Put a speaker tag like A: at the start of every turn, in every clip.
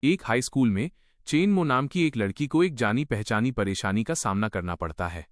A: एक high school में चेनमो नाम की एक लड़की को एक जानी पहचानी परेशानी का सामना करना पड़ता है।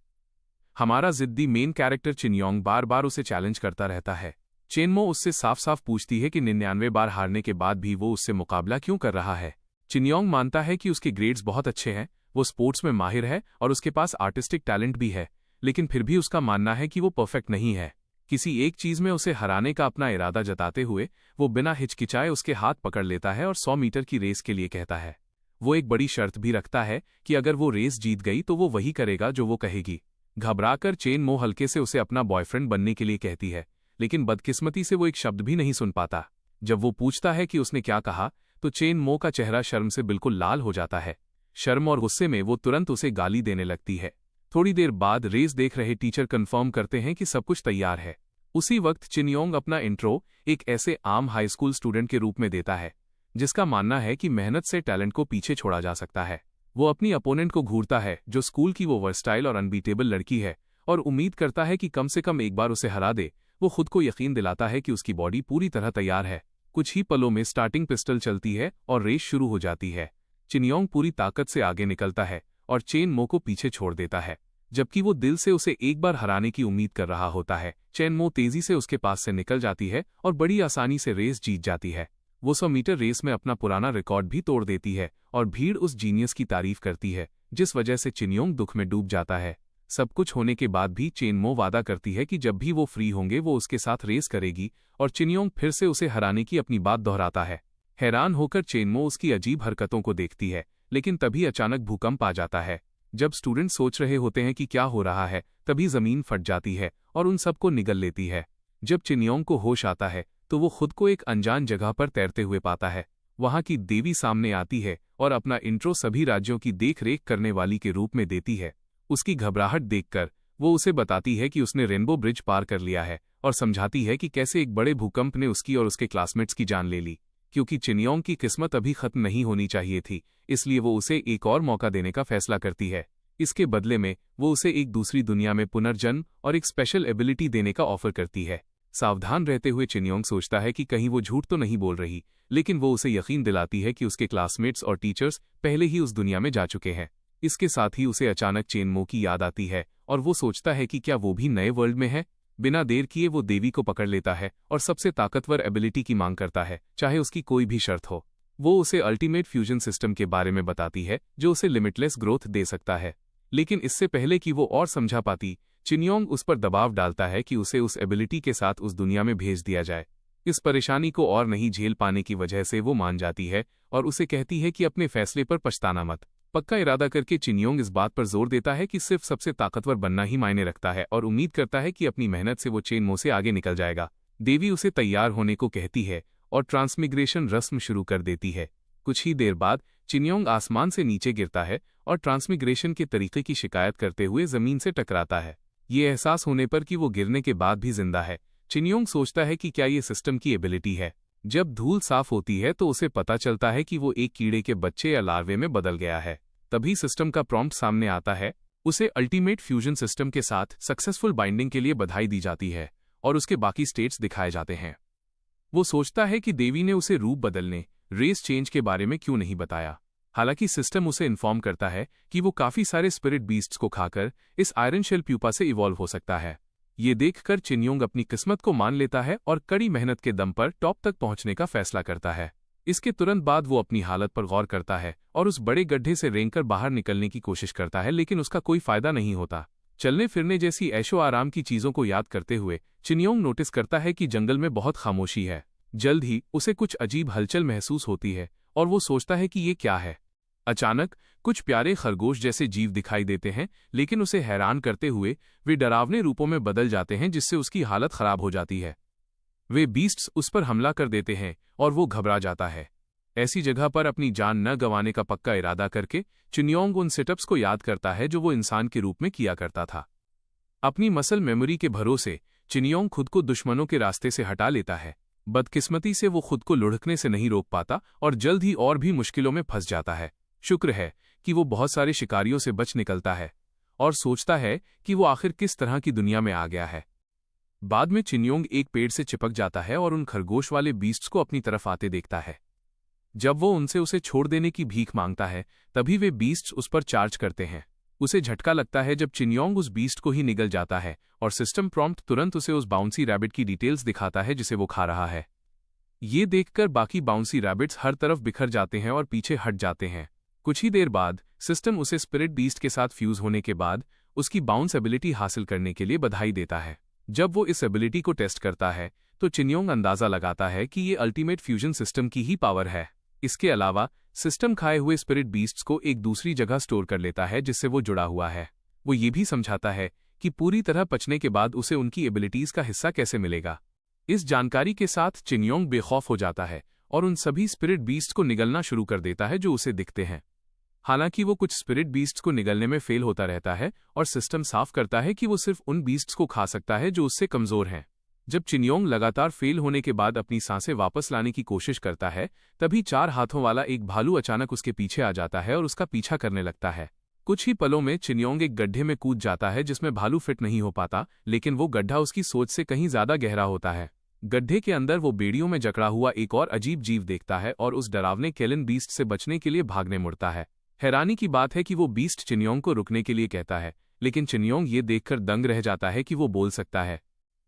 A: हमारा जिद्दी मेन कैरेक्टर चिनयोंग बार बार उसे चैलेंज करता रहता है। चेनमो उससे साफ साफ पूछती है कि 99 बार हारने के बाद भी वो उससे मुकाबला क्यों कर रहा है। चिनयोंग मानता है कि उसके ग्रेड्स बहुत अच्छे हैं, वो स्पोर्ट्स में माहिर है और उसके पास आर्टिस्टिक टैलेंट भी है, लेकिन फिर भी उसका मानना है कि वो परफेक्ट नहीं है। किसी एक चीज में उसे हराने का अपना इरादा जताते हुए वो बिना हिचकिचाए उसके हाथ पकड़ लेता है और 100 मीटर की रेस के लिए कहता है। वो एक बड़ी शर्त भी रखता है कि अगर वो रेस जीत गई तो वो वही करेगा जो वो कहेगी। घबराकर चेनमो हल्के से उसे अपना बॉयफ्रेंड बनने के लिए कहती है, लेकिन बदकिस्मती से वो एक शब्द भी नहीं सुन पाता। जब वो पूछता है कि उसने क्या कहा तो चेनमो का चेहरा शर्म से बिल्कुल लाल हो जाता है। शर्म और गुस्से में वो तुरंत उसे गाली देने लगती है। थोड़ी देर बाद रेस देख रहे टीचर कंफर्म करते हैं कि सब कुछ तैयार है। उसी वक्त चिनयोंग अपना इंट्रो एक ऐसे आम हाई स्कूल स्टूडेंट के रूप में देता है जिसका मानना है कि मेहनत से टैलेंट को पीछे छोड़ा जा सकता है। वो अपनी अपोनेंट को घूरता है जो स्कूल की वो वर्सटाइल और अनबीटेबल लड़की है, और उम्मीद करता है कि कम से कम एक बार उसे हरा दे। वो खुद को यकीन दिलाता है कि उसकी बॉडी पूरी तरह तैयार है। कुछ ही पलों में स्टार्टिंग पिस्टल चलती है और रेस शुरू हो जाती है। चिनयोंग पूरी ताकत से आगे निकलता है और चेनमो को पीछे छोड़ देता है, जबकि वो दिल से उसे एक बार हराने की उम्मीद कर रहा होता है। चेनमो तेजी से उसके पास से निकल जाती है और बड़ी आसानी से रेस जीत जाती है। वो 100 मीटर रेस में अपना पुराना रिकॉर्ड भी तोड़ देती है और भीड़ उस जीनियस की तारीफ करती है, जिस वजह से चिनयोंग दुख में डूब जाता है। सब कुछ होने के बाद भी चेनमो वादा करती है कि जब भी वो फ्री होंगे वो उसके साथ रेस करेगी, और चिनयोंग फिर से उसे हराने की अपनी बात दोहराता है। हैरान होकर चेनमो उसकी अजीब हरकतों को देखती है, लेकिन तभी अचानक भूकंप आ जाता है। जब स्टूडेंट सोच रहे होते हैं कि क्या हो रहा है, तभी जमीन फट जाती है और उन सबको निगल लेती है। जब चिनयोंग को होश आता है तो वो खुद को एक अनजान जगह पर तैरते हुए पाता है। वहां की देवी सामने आती है और अपना इंट्रो सभी राज्यों की देख-रेख करने वाली के रूप में देती है। उसकी घबराहट देखकर वो उसे बताती है कि उसने रेनबो ब्रिज पार कर लिया है, और समझाती है कि कैसे एक बड़े भूकंप ने उसकी और उसके क्लासमेट्स की जान ले ली। क्योंकि चिनयोंग की किस्मत अभी खत्म नहीं होनी चाहिए थी, इसलिए वो उसे एक और मौका देने का फैसला करती है। इसके बदले में वो उसे एक दूसरी दुनिया में पुनर्जन्म और एक स्पेशल एबिलिटी देने का ऑफर करती है। सावधान रहते हुए चिनयोंग सोचता है कि कहीं वो झूठ तो नहीं बोल रही, लेकिन वो उसे यकीन दिलाती है कि उसके क्लासमेट्स और टीचर्स पहले ही उस दुनिया में जा चुके हैं। इसके साथ ही उसे अचानक चेनमो की याद आती है और वो सोचता है कि क्या वो भी नए वर्ल्ड में है। बिना देर किए वो देवी को पकड़ लेता है और सबसे ताकतवर एबिलिटी की मांग करता है, चाहे उसकी कोई भी शर्त हो। वो उसे अल्टीमेट फ्यूजन सिस्टम के बारे में बताती है जो उसे लिमिटलेस ग्रोथ दे सकता है। लेकिन इससे पहले कि वो और समझा पाती, चिनयोंग उस पर दबाव डालता है कि उसे उस एबिलिटी के साथ उस दुनिया में भेज दिया जाए। इस परेशानी को और नहीं झेल पाने की वजह से वो मान जाती है और उसे कहती है कि अपने फैसले पर पछताना मत। पक्का इरादा करके चिनयोंग इस बात पर जोर देता है कि सिर्फ सबसे ताकतवर बनना ही मायने रखता है, और उम्मीद करता है कि अपनी मेहनत से वो चेनमो से आगे निकल जाएगा। देवी उसे तैयार होने को कहती है और ट्रांसमिग्रेशन रस्म शुरू कर देती है। कुछ ही देर बाद चिनयोंग आसमान से नीचे गिरता है और ट्रांसमिग्रेशन के तरीके की शिकायत करते हुए जमीन से टकराता है। ये एहसास होने पर कि वो गिरने के बाद भी जिंदा है, चिनयोंग सोचता है कि क्या ये सिस्टम की एबिलिटी है। जब धूल साफ होती है तो उसे पता चलता है कि वो एक कीड़े के बच्चे या लार्वे में बदल गया है। तभी सिस्टम का प्रॉम्प्ट सामने आता है। उसे अल्टीमेट फ्यूजन सिस्टम के साथ सक्सेसफुल बाइंडिंग के लिए बधाई दी जाती है और उसके बाकी स्टेट्स दिखाए जाते हैं। वो सोचता है कि देवी ने उसे रूप बदलने, रेस चेंज के बारे में क्यों नहीं बताया। हालांकि सिस्टम उसे इन्फॉर्म करता है कि वो काफी सारे स्पिरिट बीस्ट्स को खाकर इस आयरन शेल प्यूपा से इवॉल्व हो सकता है। ये देखकर चिनयोंग अपनी किस्मत को मान लेता है और कड़ी मेहनत के दम पर टॉप तक पहुंचने का फैसला करता है। इसके तुरंत बाद वो अपनी हालत पर गौर करता है और उस बड़े गड्ढे से रेंगकर बाहर निकलने की कोशिश करता है, लेकिन उसका कोई फायदा नहीं होता। चलने फिरने जैसी ऐशो आराम की चीजों को याद करते हुए चिनयोंग नोटिस करता है कि जंगल में बहुत खामोशी है। जल्द ही उसे कुछ अजीब हलचल महसूस होती है और वो सोचता है कि ये क्या है। अचानक कुछ प्यारे खरगोश जैसे जीव दिखाई देते हैं, लेकिन उसे हैरान करते हुए वे डरावने रूपों में बदल जाते हैं, जिससे उसकी हालत खराब हो जाती है। वे बीस्ट्स उस पर हमला कर देते हैं और वो घबरा जाता है। ऐसी जगह पर अपनी जान न गंवाने का पक्का इरादा करके चिनयोंग उन सेटअप्स को याद करता है जो वो इंसान के रूप में किया करता था। अपनी मसल मेमोरी के भरोसे चिनयोंग खुद को दुश्मनों के रास्ते से हटा लेता है। बदकिस्मती से वो खुद को लुढ़कने से नहीं रोक पाता और जल्द ही और भी मुश्किलों में फंस जाता है। शुक्र है कि वो बहुत सारे शिकारियों से बच निकलता है और सोचता है कि वो आखिर किस तरह की दुनिया में आ गया है। बाद में चिनयोंग एक पेड़ से चिपक जाता है और उन खरगोश वाले बीस्ट्स को अपनी तरफ आते देखता है। जब वो उनसे उसे छोड़ देने की भीख मांगता है तभी वे बीस्ट्स उस पर चार्ज करते हैं। उसे झटका लगता है जब चिनयोंग उस बीस्ट को ही निगल जाता है और सिस्टम प्रॉम्प्ट तुरंत उसे उस बाउंसी रैबिट की डिटेल्स दिखाता है जिसे वो खा रहा है। ये देखकर बाकी बाउंसी रैबिट्स हर तरफ बिखर जाते हैं और पीछे हट जाते हैं। कुछ ही देर बाद सिस्टम उसे स्पिरिट बीस्ट के साथ फ्यूज होने के बाद उसकी बाउंस एबिलिटी हासिल करने के लिए बधाई देता है। जब वो इस एबिलिटी को टेस्ट करता है तो चिनयोंग अंदाजा लगाता है कि ये अल्टीमेट फ्यूजन सिस्टम की ही पावर है। इसके अलावा सिस्टम खाए हुए स्पिरिट बीस्ट्स को एक दूसरी जगह स्टोर कर लेता है जिससे वो जुड़ा हुआ है। वो ये भी समझाता है कि पूरी तरह पचने के बाद उसे उनकी एबिलिटीज का हिस्सा कैसे मिलेगा। इस जानकारी के साथ चिनयोंग बेखौफ हो जाता है और उन सभी स्पिरिट बीस्ट को निगलना शुरू कर देता है जो उसे दिखते हैं। हालांकि वो कुछ स्पिरिट बीस्ट्स को निगलने में फेल होता रहता है और सिस्टम साफ करता है कि वो सिर्फ उन बीस्ट्स को खा सकता है जो उससे कमजोर हैं। जब चिनयोंग लगातार फेल होने के बाद अपनी सांसें वापस लाने की कोशिश करता है तभी 4 हाथों वाला एक भालू अचानक उसके पीछे आ जाता है और उसका पीछा करने लगता है। कुछ ही पलों में चिनयोंग एक गड्ढे में कूद जाता है जिसमें भालू फिट नहीं हो पाता, लेकिन वो गड्ढा उसकी सोच से कहीं ज्यादा गहरा होता है। गड्ढे के अंदर वो बेड़ियों में जकड़ा हुआ एक और अजीब जीव देखता है और उस डरावने केलिन बीस्ट से बचने के लिए भागने मुड़ता है। हैरानी की बात है कि वो बीस्ट चिनयोंग को रुकने के लिए कहता है, लेकिन चिनयोंग ये देखकर दंग रह जाता है कि वो बोल सकता है।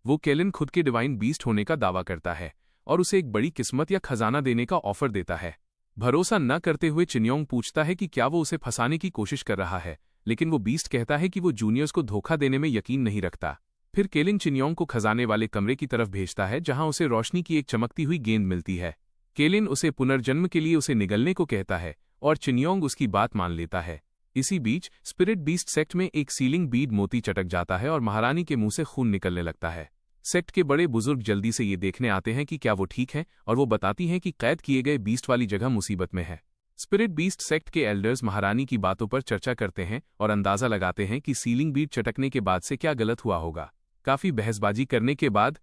A: वो केलिन खुद के डिवाइन बीस्ट होने का दावा करता है और उसे एक बड़ी किस्मत या खजाना देने का ऑफर देता है। भरोसा न करते हुए चिनयोंग पूछता है कि क्या वो उसे फंसाने की कोशिश कर रहा है, लेकिन वो बीस्ट कहता है कि वो जूनियर्स को धोखा देने में यकीन नहीं रखता। फिर केलिन चिनयोंग को खजाने वाले कमरे की तरफ भेजता है जहां उसे रोशनी की एक चमकती हुई गेंद मिलती है। केलिन उसे पुनर्जन्म के लिए उसे निगलने को कहता है और चिनयोंग उसकी बात मान लेता है। इसी बीच स्पिरिट बीस्ट सेक्ट में एक सीलिंग बीड मोती चटक जाता है और महारानी के मुंह से खून निकलने लगता है। सेक्ट के बड़े बुजुर्ग जल्दी से ये देखने आते हैं कि क्या वो ठीक है और वो बताती हैं कि कैद किए गए बीस्ट वाली जगह मुसीबत में है। स्पिरिट बीस्ट सेक्ट के एल्डर्स महारानी की बातों पर चर्चा करते हैं और अंदाजा लगाते हैं कि सीलिंग बीड चटकने के बाद से क्या गलत हुआ होगा। काफी बहसबाजी करने के बाद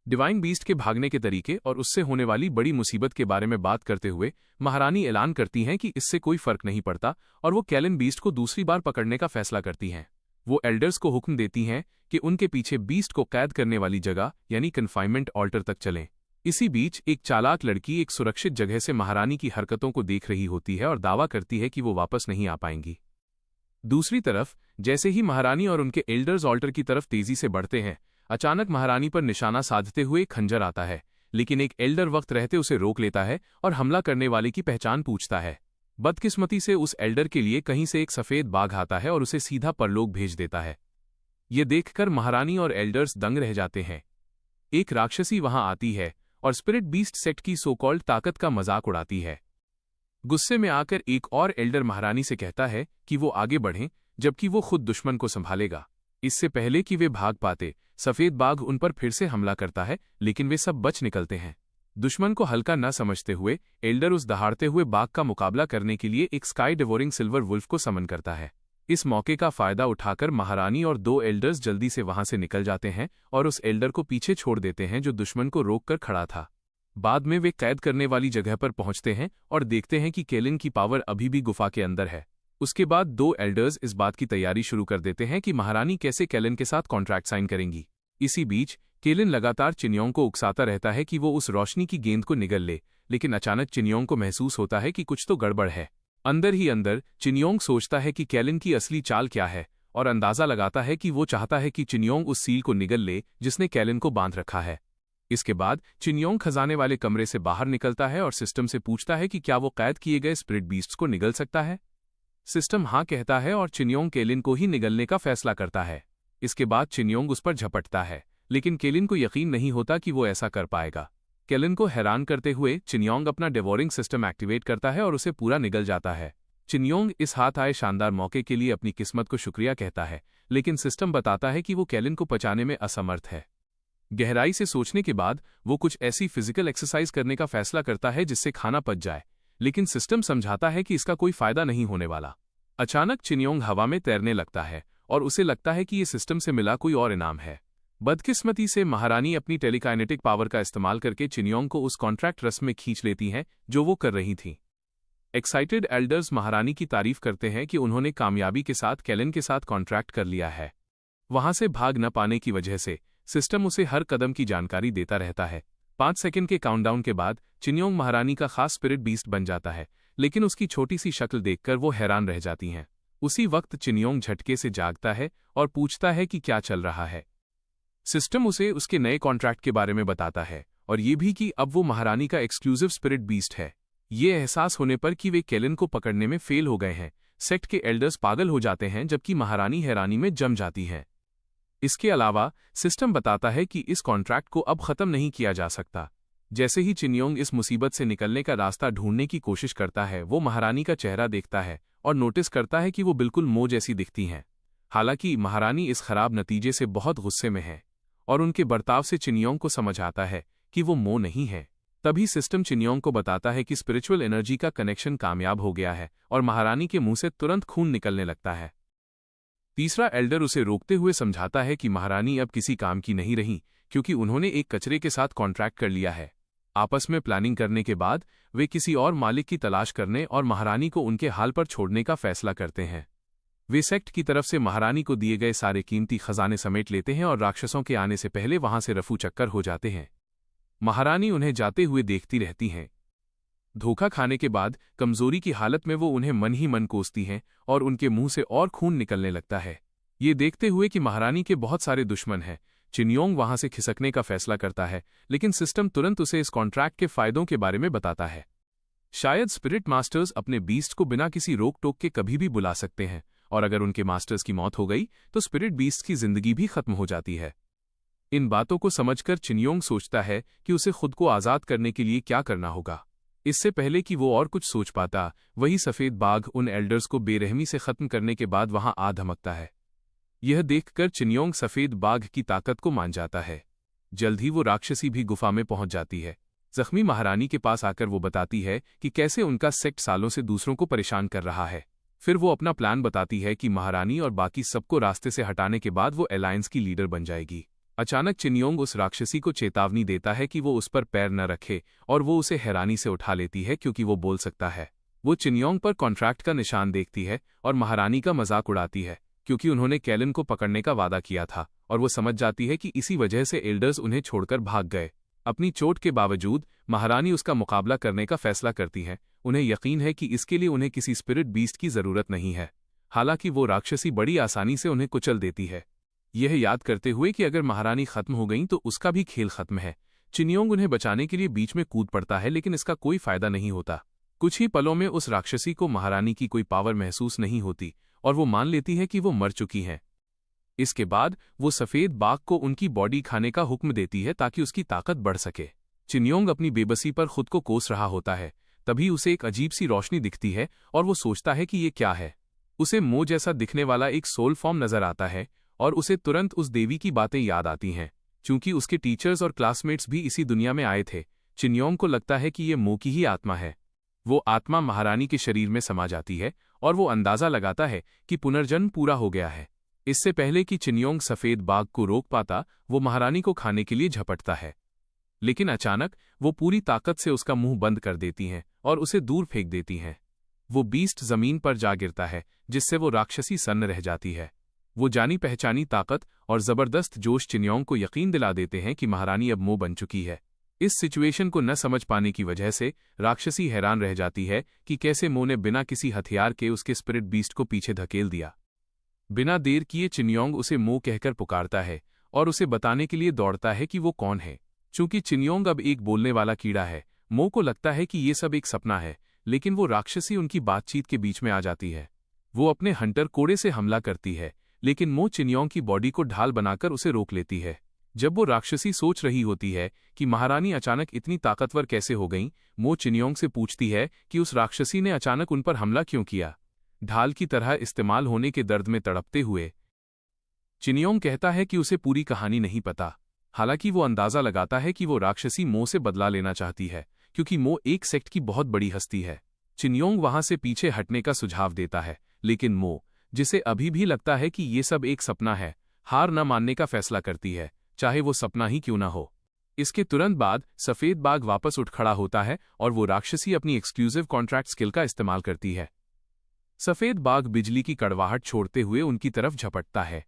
A: डिवाइन बीस्ट के भागने के तरीके और उससे होने वाली बड़ी मुसीबत के बारे में बात करते हुए महारानी ऐलान करती हैं कि इससे कोई फर्क नहीं पड़ता और वो केलिन बीस्ट को दूसरी बार पकड़ने का फैसला करती हैं। वो एल्डर्स को हुक्म देती हैं कि उनके पीछे बीस्ट को कैद करने वाली जगह यानी कन्फाइनमेंट ऑल्टर तक चलें। इसी बीच एक चालाक लड़की एक सुरक्षित जगह से महारानी की हरकतों को देख रही होती है और दावा करती है कि वो वापस नहीं आ पाएंगी। दूसरी तरफ जैसे ही महारानी और उनके एल्डर्स ऑल्टर की तरफ तेजी से बढ़ते हैं, अचानक महारानी पर निशाना साधते हुए एक खंजर आता है, लेकिन एक एल्डर वक्त रहते उसे रोक लेता है और हमला करने वाले की पहचान पूछता है। बदकिस्मती से उस एल्डर के लिए कहीं से एक सफेद बाघ आता है और उसे सीधा परलोक भेज देता है। ये देखकर महारानी और एल्डर्स दंग रह जाते हैं। एक राक्षसी वहां आती है और स्पिरिट बीस्ट सेक्ट की सोकॉल्ड ताकत का मजाक उड़ाती है। गुस्से में आकर एक और एल्डर महारानी से कहता है कि वो आगे बढ़ें, जबकि वो खुद दुश्मन को संभालेगा। इससे पहले कि वे भाग पाते, सफेद बाघ उन पर फिर से हमला करता है, लेकिन वे सब बच निकलते हैं। दुश्मन को हल्का न समझते हुए एल्डर उस दहाड़ते हुए बाघ का मुकाबला करने के लिए एक स्काई डिवोरिंग सिल्वर वुल्फ को समन करता है। इस मौके का फायदा उठाकर महारानी और 2 एल्डर्स जल्दी से वहां से निकल जाते हैं और उस एल्डर को पीछे छोड़ देते हैं जो दुश्मन को रोककर खड़ा था। बाद में वे कैद करने वाली जगह पर पहुंचते हैं और देखते हैं कि केलिन की पावर अभी भी गुफा के अंदर है। उसके बाद 2 एल्डर्स इस बात की तैयारी शुरू कर देते हैं कि महारानी कैसे केलिन के साथ कॉन्ट्रैक्ट साइन करेंगी। इसी बीच केलिन लगातार चिनयोंग को उकसाता रहता है कि वो उस रोशनी की गेंद को निगल ले, लेकिन अचानक चिनयोंग को महसूस होता है कि कुछ तो गड़बड़ है। अंदर ही अंदर चिनयोंग सोचता है कि केलिन की असली चाल क्या है और अंदाजा लगाता है कि वो चाहता है कि चिनयोंग उस सील को निगल ले जिसने केलिन को बांध रखा है। इसके बाद चिनयोंग खजाने वाले कमरे से बाहर निकलता है और सिस्टम से पूछता है कि क्या वो कैद किए गए स्पिरिट बीस्ट्स को निगल सकता है। सिस्टम हाँ कहता है और चिनयोंग केलिन को ही निगलने का फैसला करता है। इसके बाद चिनयोंग उस पर झपटता है, लेकिन केलिन को यकीन नहीं होता कि वो ऐसा कर पाएगा। केलिन को हैरान करते हुए चिनयोंग अपना डेवोरिंग सिस्टम एक्टिवेट करता है और उसे पूरा निगल जाता है। चिनयोंग इस हाथ आए शानदार मौके के लिए अपनी किस्मत को शुक्रिया कहता है, लेकिन सिस्टम बताता है कि वो केलिन को पचाने में असमर्थ है। गहराई से सोचने के बाद वो कुछ ऐसी फिजिकल एक्सरसाइज करने का फैसला करता है जिससे खाना पच जाए, लेकिन सिस्टम समझाता है कि इसका कोई फायदा नहीं होने वाला। अचानक चिनयोंग हवा में तैरने लगता है और उसे लगता है कि ये सिस्टम से मिला कोई और इनाम है। बदकिस्मती से महारानी अपनी टेलीकाइनेटिक पावर का इस्तेमाल करके चिनयोंग को उस कॉन्ट्रैक्ट रस्म में खींच लेती हैं जो वो कर रही थी। एक्साइटेड एल्डर्स महारानी की तारीफ करते हैं कि उन्होंने कामयाबी के साथ केलिन के साथ कॉन्ट्रैक्ट कर लिया है। वहां से भाग न पाने की वजह से सिस्टम उसे हर कदम की जानकारी देता रहता है। 5 सेकंड के काउंटडाउन के बाद चिन्योंग महारानी का खास स्पिरिट बीस्ट बन जाता है, लेकिन उसकी छोटी सी शक्ल देखकर वो हैरान रह जाती हैं। उसी वक्त चिन्योंग झटके से जागता है और पूछता है कि क्या चल रहा है। सिस्टम उसे उसके नए कॉन्ट्रैक्ट के बारे में बताता है और ये भी कि अब वो महारानी का एक्सक्लूसिव स्पिरिट बीस्ट है। ये एहसास होने पर कि वे केलन को पकड़ने में फेल हो गए हैं, सेक्ट के एल्डर्स पागल हो जाते हैं जबकि महारानी हैरानी में जम जाती हैं। इसके अलावा सिस्टम बताता है कि इस कॉन्ट्रैक्ट को अब खत्म नहीं किया जा सकता। जैसे ही चिन्योंग इस मुसीबत से निकलने का रास्ता ढूंढने की कोशिश करता है, वो महारानी का चेहरा देखता है और नोटिस करता है कि वो बिल्कुल मो जैसी दिखती हैं। हालांकि महारानी इस खराब नतीजे से बहुत गुस्से में है और उनके बर्ताव से चिन्योंग को समझ आता है कि वो मो नहीं है। तभी सिस्टम चिन्योंग को बताता है कि स्पिरिचुअल एनर्जी का कनेक्शन कामयाब हो गया है और महारानी के मुंह से तुरंत खून निकलने लगता है। तीसरा एल्डर उसे रोकते हुए समझाता है कि महारानी अब किसी काम की नहीं रही, क्योंकि उन्होंने एक कचरे के साथ कॉन्ट्रैक्ट कर लिया है। आपस में प्लानिंग करने के बाद वे किसी और मालिक की तलाश करने और महारानी को उनके हाल पर छोड़ने का फैसला करते हैं। वे सेक्ट की तरफ से महारानी को दिए गए सारे कीमती खजाने समेट लेते हैं और राक्षसों के आने से पहले वहां से रफू चक्कर हो जाते हैं। महारानी उन्हें जाते हुए देखती रहती हैं। धोखा खाने के बाद कमजोरी की हालत में वो उन्हें मन ही मन कोसती हैं और उनके मुंह से और खून निकलने लगता है। ये देखते हुए कि महारानी के बहुत सारे दुश्मन हैं, चिन्योंग वहां से खिसकने का फैसला करता है, लेकिन सिस्टम तुरंत उसे इस कॉन्ट्रैक्ट के फायदों के बारे में बताता है। शायद स्पिरिट मास्टर्स अपने बीस्ट को बिना किसी रोक टोक के कभी भी बुला सकते हैं, और अगर उनके मास्टर्स की मौत हो गई तो स्पिरिट बीस्ट की जिंदगी भी खत्म हो जाती है। इन बातों को समझकर चिन्योंग सोचता है कि उसे खुद को आजाद करने के लिए क्या करना होगा। इससे पहले कि वो और कुछ सोच पाता, वही सफेद बाघ उन एल्डर्स को बेरहमी से खत्म करने के बाद वहां आ धमकता है। यह देखकर चिन्योंग सफेद बाघ की ताकत को मान जाता है। जल्द ही वो राक्षसी भी गुफा में पहुंच जाती है। जख्मी महारानी के पास आकर वो बताती है कि कैसे उनका सेक्ट सालों से दूसरों को परेशान कर रहा है। फिर वो अपना प्लान बताती है कि महारानी और बाकी सबको रास्ते से हटाने के बाद वो अलायंस की लीडर बन जाएगी। अचानक चिन्योंग उस राक्षसी को चेतावनी देता है कि वो उस पर पैर न रखे, और वो उसे हैरानी से उठा लेती है क्योंकि वो बोल सकता है। वो चिन्योंग पर कॉन्ट्रैक्ट का निशान देखती है और महारानी का मजाक उड़ाती है क्योंकि उन्होंने केलन को पकड़ने का वादा किया था, और वो समझ जाती है कि इसी वजह से एल्डर्स उन्हें छोड़कर भाग गए। अपनी चोट के बावजूद महारानी उसका मुकाबला करने का फैसला करती है। उन्हें यकीन है कि इसके लिए उन्हें किसी स्पिरिट बीस्ट की जरूरत नहीं है। हालांकि वो राक्षसी बड़ी आसानी से उन्हें कुचल देती है। यह याद करते हुए कि अगर महारानी खत्म हो गई तो उसका भी खेल खत्म है, चिन्योंग उन्हें बचाने के लिए बीच में कूद पड़ता है, लेकिन इसका कोई फायदा नहीं होता। कुछ ही पलों में उस राक्षसी को महारानी की कोई पावर महसूस नहीं होती और वो मान लेती है कि वो मर चुकी हैं। इसके बाद वो सफेद बाघ को उनकी बॉडी खाने का हुक्म देती है ताकि उसकी ताकत बढ़ सके। चिन्योंग अपनी बेबसी पर खुद को कोस रहा होता है, तभी उसे एक अजीब सी रोशनी दिखती है और वो सोचता है कि ये क्या है। उसे मो जैसा दिखने वाला एक सोल फॉर्म नजर आता है और उसे तुरंत उस देवी की बातें याद आती हैं। चूंकि उसके टीचर्स और क्लासमेट्स भी इसी दुनिया में आए थे, चिन्योंग को लगता है कि ये मो की ही आत्मा है। वो आत्मा महारानी के शरीर में समा जाती है और वो अंदाजा लगाता है कि पुनर्जन्म पूरा हो गया है। इससे पहले कि चिन्योंग सफेद बाघ को रोक पाता, वो महारानी को खाने के लिए झपटता है, लेकिन अचानक वो पूरी ताकत से उसका मुंह बंद कर देती हैं और उसे दूर फेंक देती हैं। वो बीस्ट जमीन पर जा गिरता है, जिससे वो राक्षसी सन्न रह जाती है। वो जानी पहचानी ताकत और जबरदस्त जोश चिन्योंग को यकीन दिला देते हैं कि महारानी अब मो बन चुकी है। इस सिचुएशन को न समझ पाने की वजह से राक्षसी हैरान रह जाती है कि कैसे मो ने बिना किसी हथियार के उसके स्पिरिट बीस्ट को पीछे धकेल दिया। बिना देर किए चिन्योंग उसे मो कहकर पुकारता है और उसे बताने के लिए दौड़ता है कि वो कौन है। चूंकि चिन्योंग अब एक बोलने वाला कीड़ा है, मो को लगता है कि ये सब एक सपना है, लेकिन वो राक्षसी उनकी बातचीत के बीच में आ जाती है। वो अपने हंटर कोड़े से हमला करती है, लेकिन मो चिन्योंग की बॉडी को ढाल बनाकर उसे रोक लेती है। जब वो राक्षसी सोच रही होती है कि महारानी अचानक इतनी ताकतवर कैसे हो गईं, मो चिन्योंग से पूछती है कि उस राक्षसी ने अचानक उन पर हमला क्यों किया। ढाल की तरह इस्तेमाल होने के दर्द में तड़पते हुए चिन्योंग कहता है कि उसे पूरी कहानी नहीं पता। हालांकि वो अंदाजा लगाता है कि वो राक्षसी मो से बदला लेना चाहती है, क्योंकि मो एक सेक्ट की बहुत बड़ी हस्ती है। चिन्योंग वहां से पीछे हटने का सुझाव देता है, लेकिन मो, जिसे अभी भी लगता है कि ये सब एक सपना है, हार न मानने का फैसला करती है, चाहे वो सपना ही क्यों न हो। इसके तुरंत बाद सफेद बाघ वापस उठ खड़ा होता है और वो राक्षसी अपनी एक्सक्लूसिव कॉन्ट्रैक्ट स्किल का इस्तेमाल करती है। सफेद बाघ बिजली की कड़वाहट छोड़ते हुए उनकी तरफ झपटता है।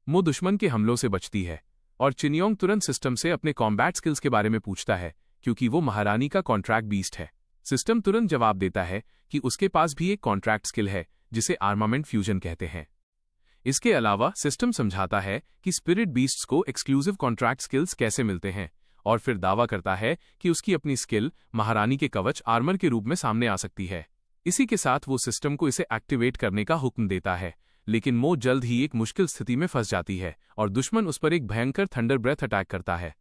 A: मो दुश्मन के हमलों से बचती है और चिनयोंग तुरंत सिस्टम से अपने कॉम्बैट स्किल्स के बारे में पूछता है, क्योंकि वो महारानी का कॉन्ट्रैक्ट बीस्ट है। सिस्टम तुरंत जवाब देता है कि उसके पास भी एक कॉन्ट्रैक्ट स्किल है जिसे आर्मामेंट फ्यूजन कहते हैं। इसके अलावा सिस्टम समझाता है कि स्पिरिट बीस्ट्स को एक्सक्लूसिव कॉन्ट्रैक्ट स्किल्स कैसे मिलते हैं, और फिर दावा करता है कि उसकी अपनी स्किल महारानी के कवच आर्मर के रूप में सामने आ सकती है। इसी के साथ वो सिस्टम को इसे एक्टिवेट करने का हुक्म देता है, लेकिन मो जल्द ही एक मुश्किल स्थिति में फंस जाती है और दुश्मन उस पर एक भयंकर थंडर ब्रेथ अटैक करता है।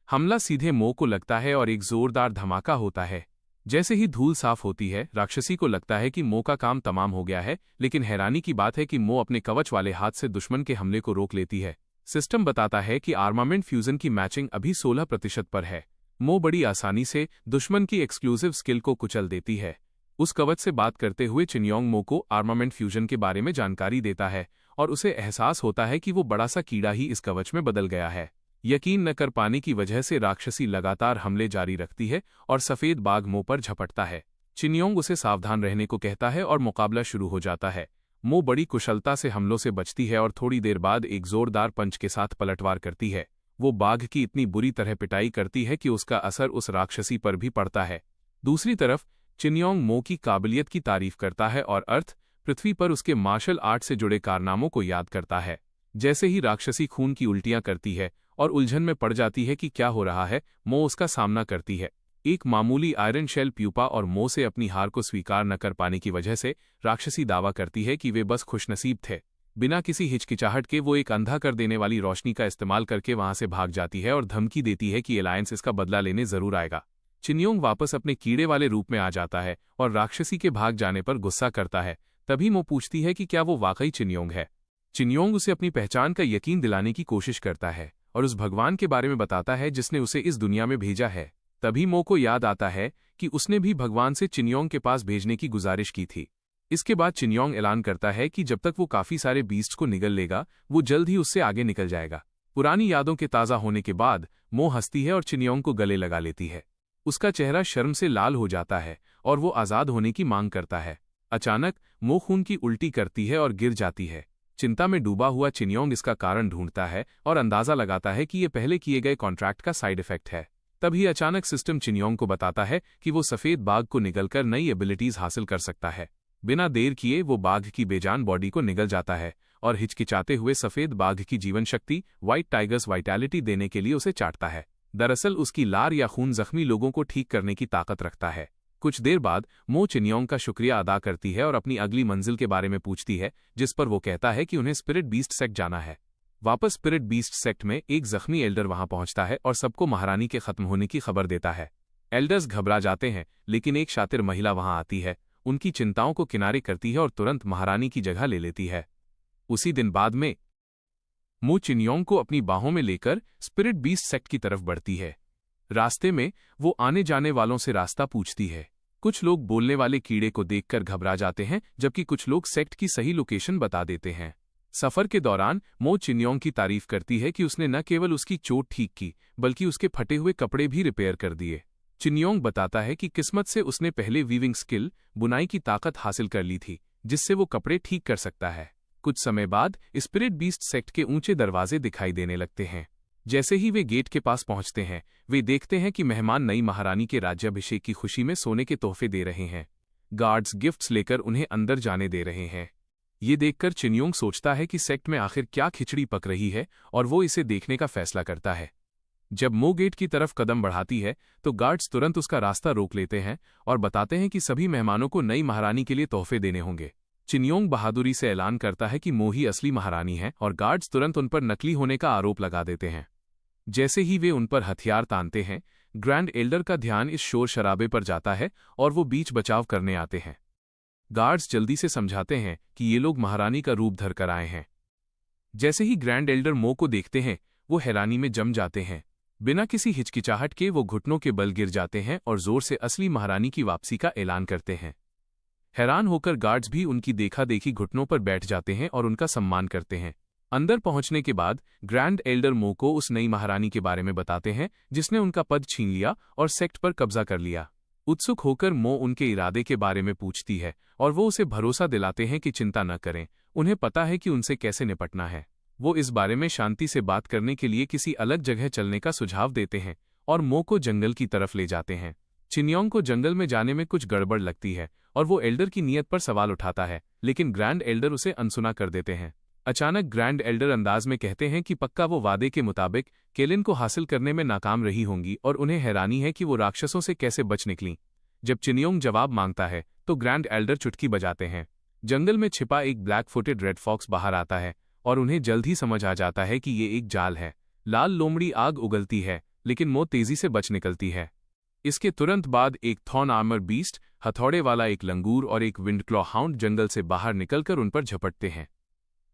A: हमला सीधे मो को लगता है और एक जोरदार धमाका होता है। जैसे ही धूल साफ होती है, राक्षसी को लगता है कि मो का काम तमाम हो गया है, लेकिन हैरानी की बात है कि मो अपने कवच वाले हाथ से दुश्मन के हमले को रोक लेती है। सिस्टम बताता है कि आर्मामेंट फ्यूजन की मैचिंग अभी 16% पर है। मो बड़ी आसानी से दुश्मन की एक्सक्लूसिव स्किल को कुचल देती है। उस कवच से बात करते हुए चिनयोंग मो को आर्मामेंट फ्यूजन के बारे में जानकारी देता है और उसे एहसास होता है कि वो बड़ा सा कीड़ा ही इस कवच में बदल गया है। यकीन न कर पाने की वजह से राक्षसी लगातार हमले जारी रखती है और सफेद बाघ मो पर झपटता है। चिनयोंग उसे सावधान रहने को कहता है और मुकाबला शुरू हो जाता है। मो बड़ी कुशलता से हमलों से बचती है और थोड़ी देर बाद एक जोरदार पंच के साथ पलटवार करती है। वो बाघ की इतनी बुरी तरह पिटाई करती है कि उसका असर उस राक्षसी पर भी पड़ता है। दूसरी तरफ चिनयोंग मो की काबिलियत की तारीफ करता है और अर्थ पृथ्वी पर उसके मार्शल आर्ट से जुड़े कारनामों को याद करता है। जैसे ही राक्षसी खून की उल्टियां करती है और उलझन में पड़ जाती है कि क्या हो रहा है, मो उसका सामना करती है। एक मामूली आयरन शेल प्यूपा और मो से अपनी हार को स्वीकार न कर पाने की वजह से राक्षसी दावा करती है कि वे बस खुशनसीब थे। बिना किसी हिचकिचाहट के वो एक अंधा कर देने वाली रोशनी का इस्तेमाल करके वहां से भाग जाती है और धमकी देती है कि एलायंस इसका बदला लेने जरूर आएगा। चिनयोंग वापस अपने कीड़े वाले रूप में आ जाता है और राक्षसी के भाग जाने पर गुस्सा करता है। तभी मो पूछती है कि क्या वो वाकई चिनयोंग है। चिनयोंग उसे अपनी पहचान का यकीन दिलाने की कोशिश करता है और उस भगवान के बारे में बताता है जिसने उसे इस दुनिया में भेजा है। तभी मो को याद आता है कि उसने भी भगवान से चिनयोंग के पास भेजने की गुजारिश की थी। इसके बाद चिनयोंग ऐलान करता है कि जब तक वो काफी सारे बीस्ट्स को निगल लेगा, वो जल्द ही उससे आगे निकल जाएगा। पुरानी यादों के ताज़ा होने के बाद मो हंसती है और चिनयोंग को गले लगा लेती है। उसका चेहरा शर्म से लाल हो जाता है और वो आज़ाद होने की मांग करता है। अचानक मो खून की उल्टी करती है और गिर जाती है। चिंता में डूबा हुआ चिनयोंग इसका कारण ढूंढता है और अंदाजा लगाता है कि ये पहले किए गए कॉन्ट्रैक्ट का साइड इफेक्ट है। तभी अचानक सिस्टम चिनयोंग को बताता है कि वो सफेद बाघ को निगलकर नई एबिलिटीज हासिल कर सकता है। बिना देर किए वो बाघ की बेजान बॉडी को निगल जाता है और हिचकिचाते हुए सफेद बाघ की जीवन शक्ति व्हाइट टाइगर्स वाइटैलिटी देने के लिए उसे चाटता है। दरअसल उसकी लार या खून जख्मी लोगों को ठीक करने की ताकत रखता है। कुछ देर बाद मो चिनयोंग का शुक्रिया अदा करती है और अपनी अगली मंजिल के बारे में पूछती है, जिस पर वो कहता है कि उन्हें स्पिरिट बीस्ट सेक्ट जाना है। वापस स्पिरिट बीस्ट सेक्ट में एक जख्मी एल्डर वहां पहुंचता है और सबको महारानी के खत्म होने की खबर देता है। एल्डर्स घबरा जाते हैं, लेकिन एक शातिर महिला वहां आती है, उनकी चिंताओं को किनारे करती है और तुरंत महारानी की जगह ले लेती है। उसी दिन बाद में मो चिनयोंग को अपनी बाहों में लेकर स्पिरिट बीस्ट सेक्ट की तरफ बढ़ती है। रास्ते में वो आने जाने वालों से रास्ता पूछती है। कुछ लोग बोलने वाले कीड़े को देखकर घबरा जाते हैं, जबकि कुछ लोग सेक्ट की सही लोकेशन बता देते हैं। सफर के दौरान मो चिनयोंग की तारीफ करती है कि उसने न केवल उसकी चोट ठीक की, बल्कि उसके फटे हुए कपड़े भी रिपेयर कर दिए। चिनयोंग बताता है कि किस्मत से उसने पहले वीविंग स्किल, बुनाई की ताकत हासिल कर ली थी, जिससे वो कपड़े ठीक कर सकता है। कुछ समय बाद स्पिरिट बीस्ट सेक्ट के ऊंचे दरवाजे दिखाई देने लगते हैं। जैसे ही वे गेट के पास पहुंचते हैं, वे देखते हैं कि मेहमान नई महारानी के राज्याभिषेक की खुशी में सोने के तोहफे दे रहे हैं। गार्ड्स गिफ्ट्स लेकर उन्हें अंदर जाने दे रहे हैं। ये देखकर चिनयोंग सोचता है कि सेक्ट में आखिर क्या खिचड़ी पक रही है और वो इसे देखने का फैसला करता है। जब मो गेट की तरफ कदम बढ़ाती है तो गार्ड्स तुरंत उसका रास्ता रोक लेते हैं और बताते हैं कि सभी मेहमानों को नई महारानी के लिए तोहफे देने होंगे। चिनयोंग बहादुरी से ऐलान करता है कि मो ही असली महारानी है और गार्ड्स तुरंत उन पर नकली होने का आरोप लगा देते हैं। जैसे ही वे उन पर हथियार तानते हैं, ग्रैंड एल्डर का ध्यान इस शोर शराबे पर जाता है और वो बीच बचाव करने आते हैं। गार्ड्स जल्दी से समझाते हैं कि ये लोग महारानी का रूप धर कर आए हैं। जैसे ही ग्रैंड एल्डर मो को देखते हैं, वो हैरानी में जम जाते हैं। बिना किसी हिचकिचाहट के वो घुटनों के बल गिर जाते हैं और जोर से असली महारानी की वापसी का ऐलान करते हैं। हैरान होकर गार्ड्स भी उनकी देखा देखी घुटनों पर बैठ जाते हैं और उनका सम्मान करते हैं। अंदर पहुंचने के बाद ग्रैंड एल्डर मो को उस नई महारानी के बारे में बताते हैं, जिसने उनका पद छीन लिया और सेक्ट पर कब्जा कर लिया। उत्सुक होकर मो उनके इरादे के बारे में पूछती है और वो उसे भरोसा दिलाते हैं कि चिंता न करें, उन्हें पता है कि उनसे कैसे निपटना है। वो इस बारे में शांति से बात करने के लिए किसी अलग जगह चलने का सुझाव देते हैं और मो को जंगल की तरफ ले जाते हैं। चिन्योंग को जंगल में जाने में कुछ गड़बड़ लगती है और वो एल्डर की नीयत पर सवाल उठाता है, लेकिन ग्रैंड एल्डर उसे अनसुना कर देते हैं। अचानक ग्रैंड एल्डर अंदाज में कहते हैं कि पक्का वो वादे के मुताबिक केलिन को हासिल करने में नाकाम रही होंगी और उन्हें हैरानी है कि वो राक्षसों से कैसे बच निकलीं। जब चिन्योंग जवाब मांगता है तो ग्रैंड एल्डर चुटकी बजाते हैं। जंगल में छिपा एक ब्लैक फुटेड रेड फॉक्स बाहर आता है और उन्हें जल्द ही समझ आ जाता है कि ये एक जाल है। लाल लोमड़ी आग उगलती है, लेकिन मो तेजी से बच निकलती है। इसके तुरंत बाद एक थॉर्न आर्मर बीस्ट, हथौड़े वाला एक लंगूर और एक विंडक्लॉ हाउंड जंगल से बाहर निकलकर उन पर झपटते हैं।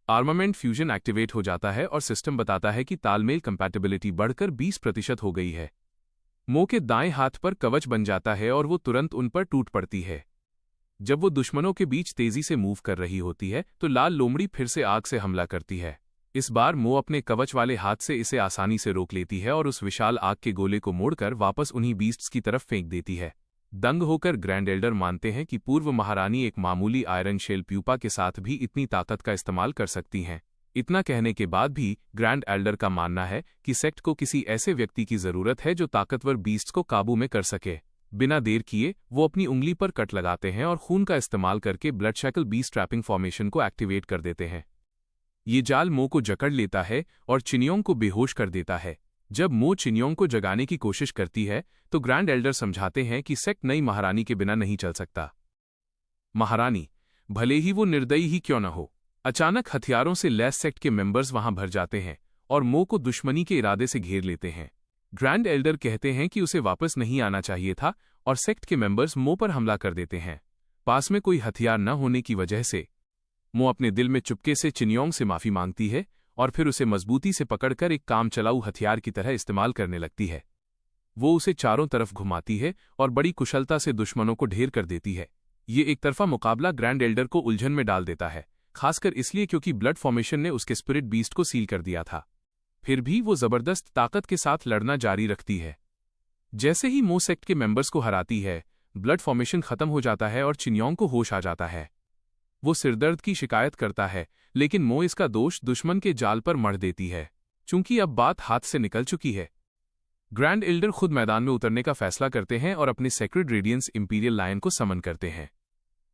A: आर्मामेंट फ्यूजन एक्टिवेट हो जाता है और सिस्टम बताता है कि तालमेल कंपैटिबिलिटी बढ़कर 20% हो गई है। मो के दाएं हाथ पर कवच बन जाता है और वो तुरंत उन पर टूट पड़ती है। जब वो दुश्मनों के बीच तेजी से मूव कर रही होती है तो लाल लोमड़ी फिर से आग से हमला करती है। इस बार मो अपने कवच वाले हाथ से इसे आसानी से रोक लेती है और उस विशाल आग के गोले को मोड़कर वापस उन्हीं बीस्ट्स की तरफ फेंक देती है। दंग होकर ग्रैंड एल्डर मानते हैं कि पूर्व महारानी एक मामूली आयरन शेल प्यूपा के साथ भी इतनी ताकत का इस्तेमाल कर सकती हैं। इतना कहने के बाद भी ग्रैंड एल्डर का मानना है कि सेक्ट को किसी ऐसे व्यक्ति की जरूरत है जो ताकतवर बीस्ट्स को काबू में कर सके। बिना देर किए वो अपनी उंगली पर कट लगाते हैं और खून का इस्तेमाल करके blood shackle beast trapping formation को एक्टिवेट कर देते हैं। ये जाल मो को जकड़ लेता है और चिन्योंग को बेहोश कर देता है। जब मो चिन्योंग को जगाने की कोशिश करती है तो ग्रैंड एल्डर समझाते हैं कि सेक्ट नई महारानी के बिना नहीं चल सकता। महारानी, भले ही वो निर्दयी ही क्यों न हो। अचानक हथियारों से लैस सेक्ट के मेंबर्स वहां भर जाते हैं और मो को दुश्मनी के इरादे से घेर लेते हैं। ग्रैंड एल्डर कहते हैं कि उसे वापस नहीं आना चाहिए था और सेक्ट के मेंबर्स मो पर हमला कर देते हैं। पास में कोई हथियार न होने की वजह से मो अपने दिल में चुपके से चिन्योंग से माफी मांगती है और फिर उसे मजबूती से पकड़कर एक काम चलाऊ हथियार की तरह इस्तेमाल करने लगती है। वो उसे चारों तरफ घुमाती है और बड़ी कुशलता से दुश्मनों को ढेर कर देती है। ये एक तरफा मुकाबला ग्रैंड एल्डर को उलझन में डाल देता है, खासकर इसलिए क्योंकि ब्लड फॉर्मेशन ने उसके स्पिरिट बीस्ट को सील कर दिया था। फिर भी वो जबरदस्त ताकत के साथ लड़ना जारी रखती है। जैसे ही मो सेक्ट के मेंबर्स को हराती है, ब्लड फॉर्मेशन खत्म हो जाता है और चिन्योंग को होश आ जाता है। वो सिरदर्द की शिकायत करता है, लेकिन मो इसका दोष दुश्मन के जाल पर मढ़ देती है, चूंकि अब बात हाथ से निकल चुकी है। ग्रैंड एल्डर खुद मैदान में उतरने का फैसला करते हैं और अपने सेक्रेड रेडियंस इंपीरियल लायन को समन करते हैं।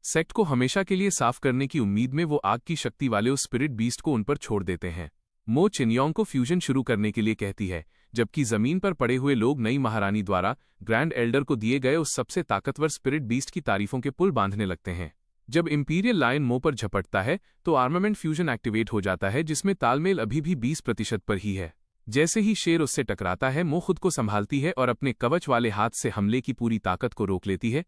A: सेक्ट को हमेशा के लिए साफ करने की उम्मीद में वो आग की शक्ति वाले उस स्पिरिट बीस्ट को उन पर छोड़ देते हैं। मो चिन्योंग को फ्यूजन शुरू करने के लिए कहती है, जबकि जमीन पर पड़े हुए लोग नई महारानी द्वारा ग्रैंड एल्डर को दिए गए उस सबसे ताकतवर स्पिरिट बीस्ट की तारीफों के पुल बांधने लगते हैं। जब इंपीरियल लायन मो पर झपटता है तो आर्मामेंट फ्यूजन एक्टिवेट हो जाता है, जिसमें तालमेल अभी भी 20% पर ही है। जैसे ही शेर उससे टकराता है, मो खुद को संभालती है और अपने कवच वाले हाथ से हमले की पूरी ताकत को रोक लेती है।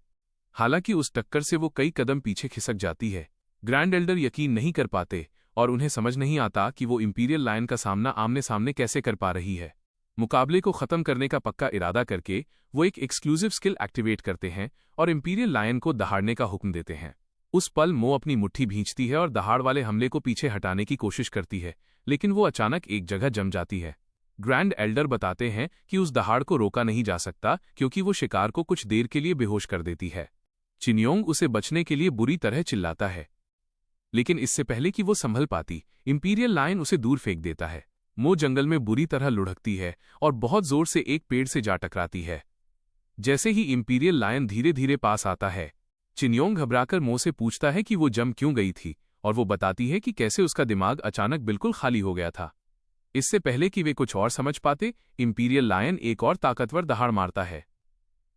A: हालांकि उस टक्कर से वो कई कदम पीछे खिसक जाती है। ग्रैंड एल्डर यकीन नहीं कर पाते और उन्हें समझ नहीं आता कि वो इंपीरियल लायन का सामना आमने सामने कैसे कर पा रही है। मुकाबले को खत्म करने का पक्का इरादा करके वो एक एक्सक्लूसिव स्किल एक्टिवेट करते हैं और इंपीरियल लायन को दहाड़ने का हुक्म देते हैं। उस पल मो अपनी मुट्ठी भींचती है और दहाड़ वाले हमले को पीछे हटाने की कोशिश करती है, लेकिन वो अचानक एक जगह जम जाती है। ग्रैंड एल्डर बताते हैं कि उस दहाड़ को रोका नहीं जा सकता क्योंकि वो शिकार को कुछ देर के लिए बेहोश कर देती है। चिन्योंग उसे बचने के लिए बुरी तरह चिल्लाता है, लेकिन इससे पहले कि वो संभल पाती, इंपीरियल लायन उसे दूर फेंक देता है। मो जंगल में बुरी तरह लुढ़कती है और बहुत जोर से एक पेड़ से जा टकराती है। जैसे ही इंपीरियल लायन धीरे धीरे पास आता है, चिन्योंग घबराकर मो से पूछता है कि वो जम क्यों गई थी और वो बताती है कि कैसे उसका दिमाग अचानक बिल्कुल खाली हो गया था। इससे पहले कि वे कुछ और समझ पाते, इंपीरियल लायन एक और ताकतवर दहाड़ मारता है।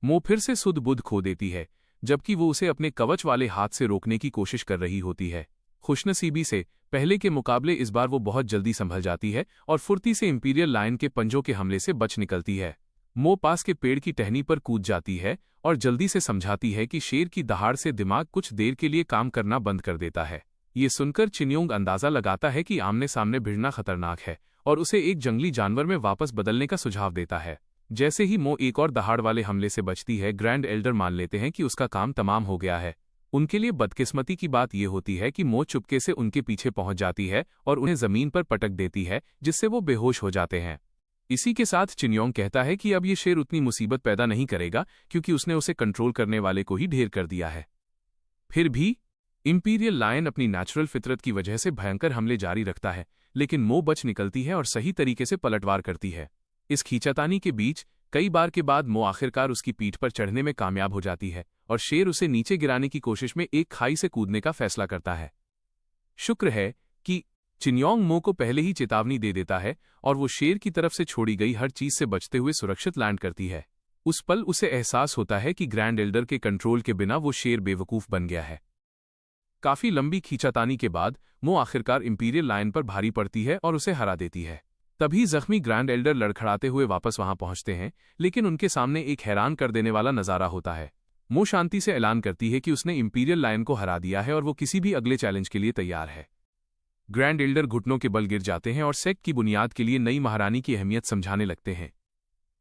A: मो फिर से सुध बुध खो देती है, जबकि वो उसे अपने कवच वाले हाथ से रोकने की कोशिश कर रही होती है। खुशनसीबी से पहले के मुकाबले इस बार वो बहुत जल्दी संभल जाती है और फुर्ती से इंपीरियल लायन के पंजों के हमले से बच निकलती है। मो पास के पेड़ की टहनी पर कूद जाती है और जल्दी से समझाती है कि शेर की दहाड़ से दिमाग कुछ देर के लिए काम करना बंद कर देता है। ये सुनकर चिन्योंग अंदाजा लगाता है कि आमने सामने भिड़ना खतरनाक है और उसे एक जंगली जानवर में वापस बदलने का सुझाव देता है। जैसे ही मो एक और दहाड़ वाले हमले से बचती है, ग्रैंड एल्डर मान लेते हैं कि उसका काम तमाम हो गया है। उनके लिए बदकिस्मती की बात यह होती है कि मो चुपके से उनके पीछे पहुंच जाती है और उन्हें जमीन पर पटक देती है, जिससे वो बेहोश हो जाते हैं। इसी के साथ चिन्योंग कहता है कि अब ये शेर उतनी मुसीबत पैदा नहीं करेगा क्योंकि उसने उसे कंट्रोल करने वाले को ही ढेर कर दिया है। फिर भी इंपीरियल लायन अपनी नेचुरल फितरत की वजह से भयंकर हमले जारी रखता है, लेकिन मो बच निकलती है और सही तरीके से पलटवार करती है। इस खींचातानी के बीच कई बार के बाद मो आखिरकार उसकी पीठ पर चढ़ने में कामयाब हो जाती है और शेर उसे नीचे गिराने की कोशिश में एक खाई से कूदने का फैसला करता है। शुक्र है कि चिन्योंग मो को पहले ही चेतावनी दे देता है और वो शेर की तरफ से छोड़ी गई हर चीज से बचते हुए सुरक्षित लैंड करती है। उस पल उसे एहसास होता है कि ग्रैंड एल्डर के कंट्रोल के बिना वो शेर बेवकूफ बन गया है। काफी लंबी खींचातानी के बाद मो आखिरकार इंपीरियल लायन पर भारी पड़ती है और उसे हरा देती है। तभी जख्मी ग्रैंड एल्डर लड़खड़ाते हुए वापस वहां पहुंचते हैं, लेकिन उनके सामने एक हैरान कर देने वाला नजारा होता है। मो शांति से ऐलान करती है कि उसने इंपीरियल लायन को हरा दिया है और वो किसी भी अगले चैलेंज के लिए तैयार है। ग्रैंड एल्डर घुटनों के बल गिर जाते हैं और सेक्ट की बुनियाद के लिए नई महारानी की अहमियत समझाने लगते हैं।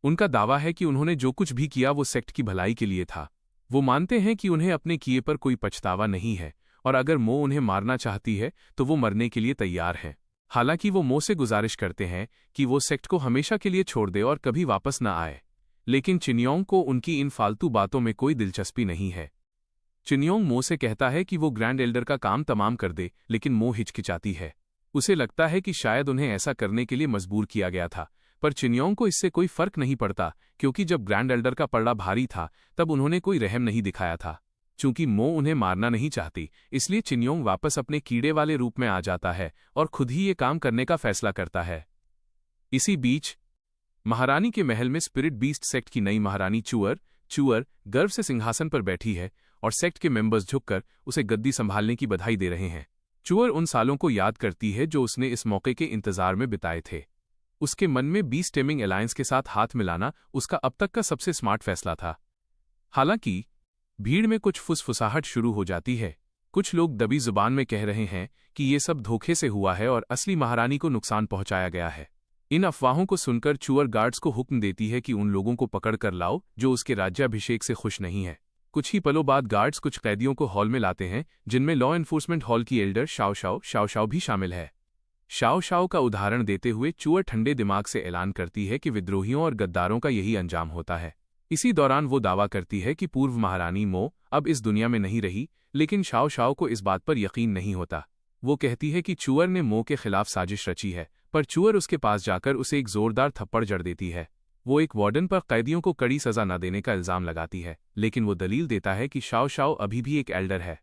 A: उनका दावा है कि उन्होंने जो कुछ भी किया वो सेक्ट की भलाई के लिए था। वो मानते हैं कि उन्हें अपने किए पर कोई पछतावा नहीं है और अगर मो उन्हें मारना चाहती है तो वो मरने के लिए तैयार है। हालांकि वो मो से गुजारिश करते हैं कि वो सेक्ट को हमेशा के लिए छोड़ दे और कभी वापस न आए, लेकिन चिन्योंग को उनकी इन फालतू बातों में कोई दिलचस्पी नहीं है। चिन्योंग मो से कहता है कि वो ग्रैंड एल्डर का काम तमाम कर दे, लेकिन मो हिचकिचाती है। उसे लगता है कि शायद उन्हें ऐसा करने के लिए मजबूर किया गया था, पर चिन्योंग को इससे कोई फर्क नहीं पड़ता, क्योंकि जब ग्रैंड एल्डर का पलड़ा भारी था तब उन्होंने कोई रहम नहीं दिखाया था। चूंकि मो उन्हें मारना नहीं चाहती, इसलिए चिन्योंग वापस अपने कीड़े वाले रूप में आ जाता है और खुद ही ये काम करने का फैसला करता है। इसी बीच महारानी के महल में स्पिरिट बीस्ट सेक्ट की नई महारानी चुअर गर्व से सिंहासन पर बैठी है और सेक्ट के मेंबर्स झुककर उसे गद्दी संभालने की बधाई दे रहे हैं। चुअर उन सालों को याद करती है जो उसने इस मौके के इंतजार में बिताए थे। उसके मन में बीस्ट टेमिंग अलायंस के साथ हाथ मिलाना उसका अब तक का सबसे स्मार्ट फैसला था। हालांकि भीड़ में कुछ फुसफुसाहट शुरू हो जाती है। कुछ लोग दबी जुबान में कह रहे हैं कि ये सब धोखे से हुआ है और असली महारानी को नुकसान पहुंचाया गया है। इन अफवाहों को सुनकर चुअर गार्ड्स को हुक्म देती है कि उन लोगों को पकड़ कर लाओ जो उसके राज्याभिषेक से खुश नहीं है। कुछ ही पलों बाद गार्ड्स कुछ कैदियों को हॉल में लाते हैं, जिनमें लॉ एनफोर्समेंट हॉल की एल्डर शाओ भी शामिल है। शाओ का उदाहरण देते हुए चुअर ठंडे दिमाग से ऐलान करती है कि विद्रोहियों और गद्दारों का यही अंजाम होता है। इसी दौरान वो दावा करती है कि पूर्व महारानी मो अब इस दुनिया में नहीं रही, लेकिन शाओ को इस बात पर यकीन नहीं होता। वो कहती है कि चुअर ने मो के खिलाफ साजिश रची है, पर चुअर उसके पास जाकर उसे एक जोरदार थप्पड़ जड़ देती है। वो एक वार्डन पर कैदियों को कड़ी सजा न देने का इल्जाम लगाती है, लेकिन वो दलील देता है कि शाओ अभी भी एक एल्डर है।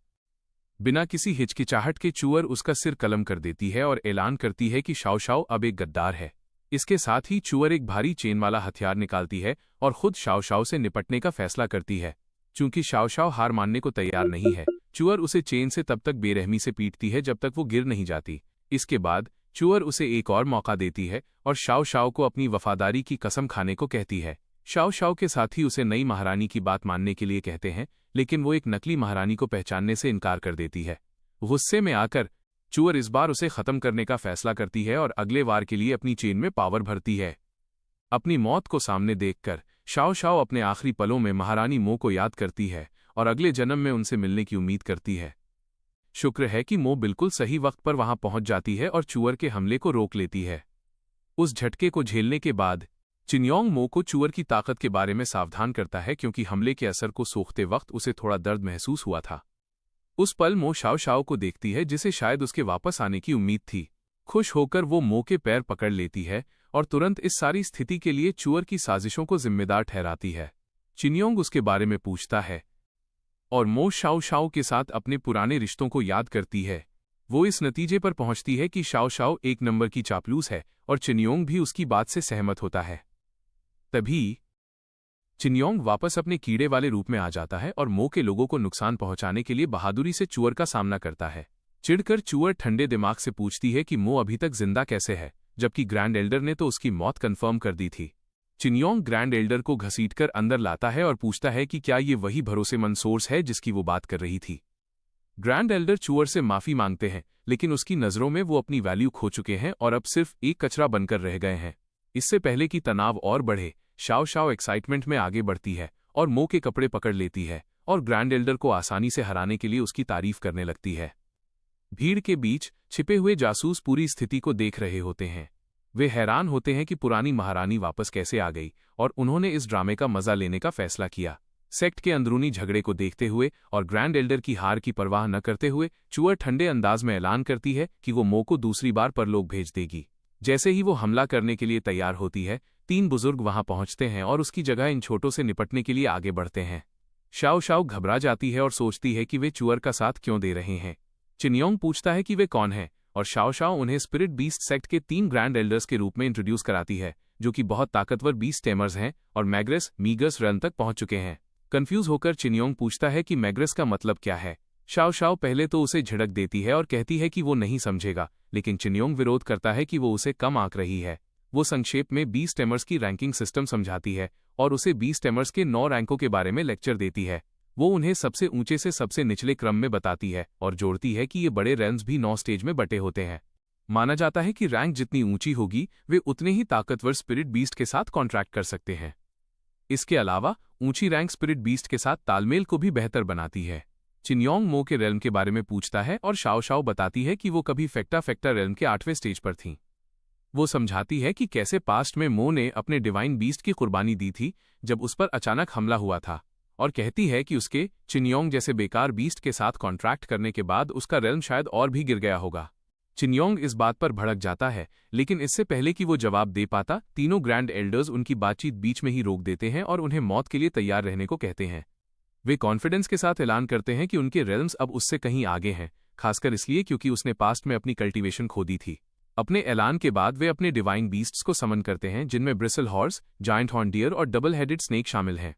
A: बिना किसी हिचकिचाहट के चुअर उसका सिर कलम कर देती है और ऐलान करती है कि शाओ अब एक गद्दार है। इसके साथ ही चुअर एक भारी चेन वाला हथियार निकालती है और खुद शाओ से निपटने का फैसला करती है। चूंकि शाओ हार मानने को तैयार नहीं है, चुअर उसे चेन से तब तक बेरहमी से पीटती है जब तक वो गिर नहीं जाती। इसके बाद चुअर उसे एक और मौका देती है और शाओ को अपनी वफादारी की कसम खाने को कहती है। शाओ के साथ ही उसे नई महारानी की बात मानने के लिए कहते हैं, लेकिन वो एक नकली महारानी को पहचानने से इनकार कर देती है। गुस्से में आकर चुअर इस बार उसे खत्म करने का फैसला करती है और अगले वार के लिए अपनी चेन में पावर भरती है। अपनी मौत को सामने देखकर शाओ अपने आखिरी पलों में महारानी मो को याद करती है और अगले जन्म में उनसे मिलने की उम्मीद करती है। शुक्र है कि मो बिल्कुल सही वक्त पर वहां पहुंच जाती है और चुअर के हमले को रोक लेती है। उस झटके को झेलने के बाद चिन्योंग मो को चुअर की ताकत के बारे में सावधान करता है, क्योंकि हमले के असर को सोखते वक्त उसे थोड़ा दर्द महसूस हुआ था। उस पल मो शाओ को देखती है, जिसे शायद उसके वापस आने की उम्मीद थी। खुश होकर वो मो के पैर पकड़ लेती है और तुरंत इस सारी स्थिति के लिए चुअर की साजिशों को जिम्मेदार ठहराती है। चिन्योंग उसके बारे में पूछता है और मो शाओ के साथ अपने पुराने रिश्तों को याद करती है। वो इस नतीजे पर पहुंचती है कि शाओ एक नंबर की चापलूस है और चिन्योंग भी उसकी बात से सहमत होता है। तभी चिन्योंग वापस अपने कीड़े वाले रूप में आ जाता है और मो के लोगों को नुकसान पहुंचाने के लिए बहादुरी से चुअर का सामना करता है। चिढ़कर चुअर ठंडे दिमाग से पूछती है कि मो अभी तक जिंदा कैसे है, जबकि ग्रैंड एल्डर ने तो उसकी मौत कंफर्म कर दी थी। चिन्योंग ग्रैंड एल्डर को घसीटकर अंदर लाता है और पूछता है कि क्या ये वही भरोसेमंद सोर्स है जिसकी वो बात कर रही थी। ग्रैंड एल्डर चुअर से माफी मांगते हैं, लेकिन उसकी नजरों में वो अपनी वैल्यू खो चुके हैं और अब सिर्फ एक कचरा बनकर रह गए हैं। इससे पहले कि तनाव और बढ़े, शाओ एक्साइटमेंट में आगे बढ़ती है और मो के कपड़े पकड़ लेती है और ग्रैंड एल्डर को आसानी से हराने के लिए उसकी तारीफ करने लगती है। भीड़ के बीच छिपे हुए जासूस पूरी स्थिति को देख रहे होते हैं। वे हैरान होते हैं कि पुरानी महारानी वापस कैसे आ गई और उन्होंने इस ड्रामे का मजा लेने का फैसला किया। सेक्ट के अंदरूनी झगड़े को देखते हुए और ग्रैंड एल्डर की हार की परवाह न करते हुए चुअर ठंडे अंदाज में ऐलान करती है कि वो मो को दूसरी बार परलोक भेज देगी। जैसे ही वो हमला करने के लिए तैयार होती है, 3 बुजुर्ग वहां पहुंचते हैं और उसकी जगह इन छोटों से निपटने के लिए आगे बढ़ते हैं। शाओ शाओ घबरा जाती है और सोचती है कि वे चुअर का साथ क्यों दे रहे हैं। चिनयोंग पूछता है कि वे कौन हैं और शाओ शाओ उन्हें स्पिरिट बीस्ट सेक्ट के 3 ग्रैंड एल्डर्स के रूप में इंट्रोड्यूस कराती है, जो कि बहुत ताकतवर बीस्ट टेमर्स हैं और मैग्रेस मीगस रन तक पहुंच चुके हैं। कंफ्यूज होकर चिनयोंग पूछता है कि मैग्रेस का मतलब क्या है। शाओ शाओ पहले तो उसे झिड़क देती है और कहती है कि वो नहीं समझेगा, लेकिन चिनयोंग विरोध करता है कि वो उसे कम आंक रही है। वो संक्षेप में बीस्ट टेमर्स की रैंकिंग सिस्टम समझाती है और उसे बीस्ट टेमर्स के 9 रैंकों के बारे में लेक्चर देती है। वो उन्हें सबसे ऊंचे से सबसे निचले क्रम में बताती है और जोड़ती है कि ये बड़े रेल्म्स भी 9 स्टेज में बटे होते हैं। माना जाता है कि रैंक जितनी ऊंची होगी वे उतने ही ताकतवर स्पिरिट बीस्ट के साथ कॉन्ट्रैक्ट कर सकते हैं। इसके अलावा ऊंची रैंक स्पिरिट बीस्ट के साथ तालमेल को भी बेहतर बनाती है। चिनयोंग मो के रेल्म के बारे में पूछता है और शाओ शाओ बताती है कि वो कभी फेक्टा फेक्टा रेल्म के 8वें स्टेज पर थीं। वो समझाती है कि कैसे पास्ट में मो ने अपने डिवाइन बीस्ट की कुर्बानी दी थी जब उस पर अचानक हमला हुआ था, और कहती है कि उसके चिनयोंग जैसे बेकार बीस्ट के साथ कॉन्ट्रैक्ट करने के बाद उसका रेल्म शायद और भी गिर गया होगा। चिनयोंग इस बात पर भड़क जाता है, लेकिन इससे पहले कि वो जवाब दे पाता, तीनों ग्रैंड एल्डर्स उनकी बातचीत बीच में ही रोक देते हैं और उन्हें मौत के लिए तैयार रहने को कहते हैं। वे कॉन्फिडेंस के साथ ऐलान करते हैं कि उनके रेल्म्स अब उससे कहीं आगे हैं, खासकर इसलिए क्योंकि उसने पास्ट में अपनी कल्टीवेशन खो दी थी। अपने ऐलान के बाद वे अपने डिवाइन बीस्ट्स को समन करते हैं, जिनमें bristle horse, giant horn deer और डबल हेडेड स्नेक शामिल हैं।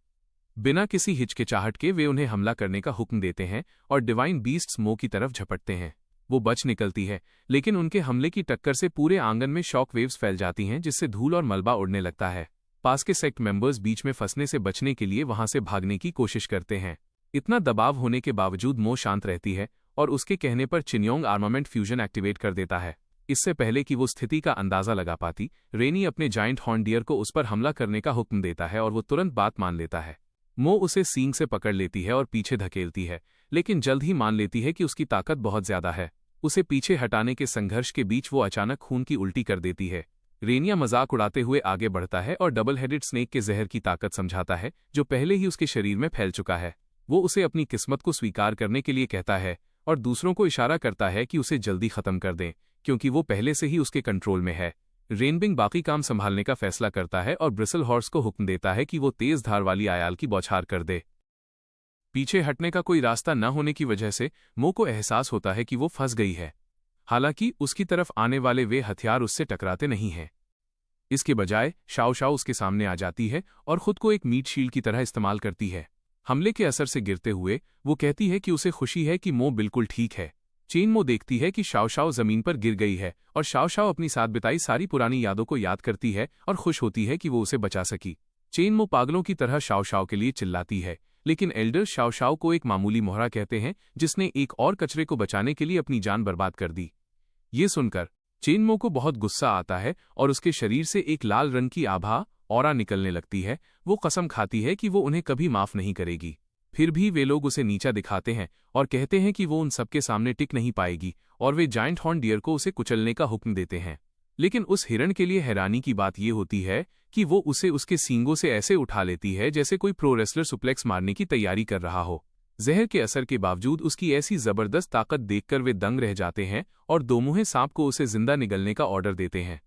A: बिना किसी हिचकिचाहट के वे उन्हें हमला करने का हुक्म देते हैं और डिवाइन बीस्ट्स मो की तरफ झपटते हैं। वो बच निकलती है, लेकिन उनके हमले की टक्कर से पूरे आंगन में शॉक वेव्स फैल जाती हैं, जिससे धूल और मलबा उड़ने लगता है। पास के सेक्ट मेंबर्स बीच में फंसने से बचने के लिए वहां से भागने की कोशिश करते हैं। इतना दबाव होने के बावजूद मो शांत रहती है और उसके कहने पर चिनयोंग आर्मामेंट फ्यूजन एक्टिवेट कर देता है। इससे पहले कि वो स्थिति का अंदाजा लगा पाती, रेनी अपने जायंट हॉर्न डियर को उस पर हमला करने का हुक्म देता है और वो तुरंत बात मान लेता है। मो उसे सींग से पकड़ लेती है और पीछे धकेलती है, लेकिन जल्द ही मान लेती है कि उसकी ताकत बहुत ज्यादा है। उसे पीछे हटाने के संघर्ष के बीच वो अचानक खून की उल्टी कर देती है। रेनिया मजाक उड़ाते हुए आगे बढ़ता है और डबल हेडेड स्नेक के जहर की ताकत समझाता है, जो पहले ही उसके शरीर में फैल चुका है। वो उसे अपनी किस्मत को स्वीकार करने के लिए कहता है और दूसरों को इशारा करता है कि उसे जल्दी खत्म कर दें, क्योंकि वो पहले से ही उसके कंट्रोल में है। रेनबिंग बाकी काम संभालने का फैसला करता है और ब्रिसल हॉर्स को हुक्म देता है कि वो तेज धार वाली आयाल की बौछार कर दे। पीछे हटने का कोई रास्ता न होने की वजह से मो को एहसास होता है कि वो फंस गई है। हालांकि उसकी तरफ आने वाले वे हथियार उससे टकराते नहीं हैं। इसके बजाय शाओ शाओ उसके सामने आ जाती है और खुद को एक मीट शील्ड की तरह इस्तेमाल करती है। हमले के असर से गिरते हुए वो कहती है कि उसे खुशी है कि मो बिल्कुल ठीक है। चेन मो देखती है कि शाओ शाओ जमीन पर गिर गई है और शाओ शाओ अपनी साथ बिताई सारी पुरानी यादों को याद करती है और खुश होती है कि वो उसे बचा सकी। चेन मो पागलों की तरह शाओ शाओ के लिए चिल्लाती है, लेकिन एल्डर शाओ शाओ को एक मामूली मोहरा कहते हैं, जिसने एक और कचरे को बचाने के लिए अपनी जान बर्बाद कर दी। ये सुनकर चेन मो को बहुत गुस्सा आता है और उसके शरीर से एक लाल रंग की आभा ऑरा निकलने लगती है। वो कसम खाती है कि वो उन्हें कभी माफ नहीं करेगी। फिर भी वे लोग उसे नीचा दिखाते हैं और कहते हैं कि वो उन सबके सामने टिक नहीं पाएगी और वे जायंट हॉर्न डियर को उसे कुचलने का हुक्म देते हैं। लेकिन उस हिरण के लिए हैरानी की बात ये होती है कि वो उसे उसके सींगों से ऐसे उठा लेती है जैसे कोई प्रो रेसलर सुप्लेक्स मारने की तैयारी कर रहा हो। जहर के असर के बावजूद उसकी ऐसी जबरदस्त ताकत देखकर वे दंग रह जाते हैं और दोमुहे सांप को उसे जिंदा निगलने का ऑर्डर देते हैं।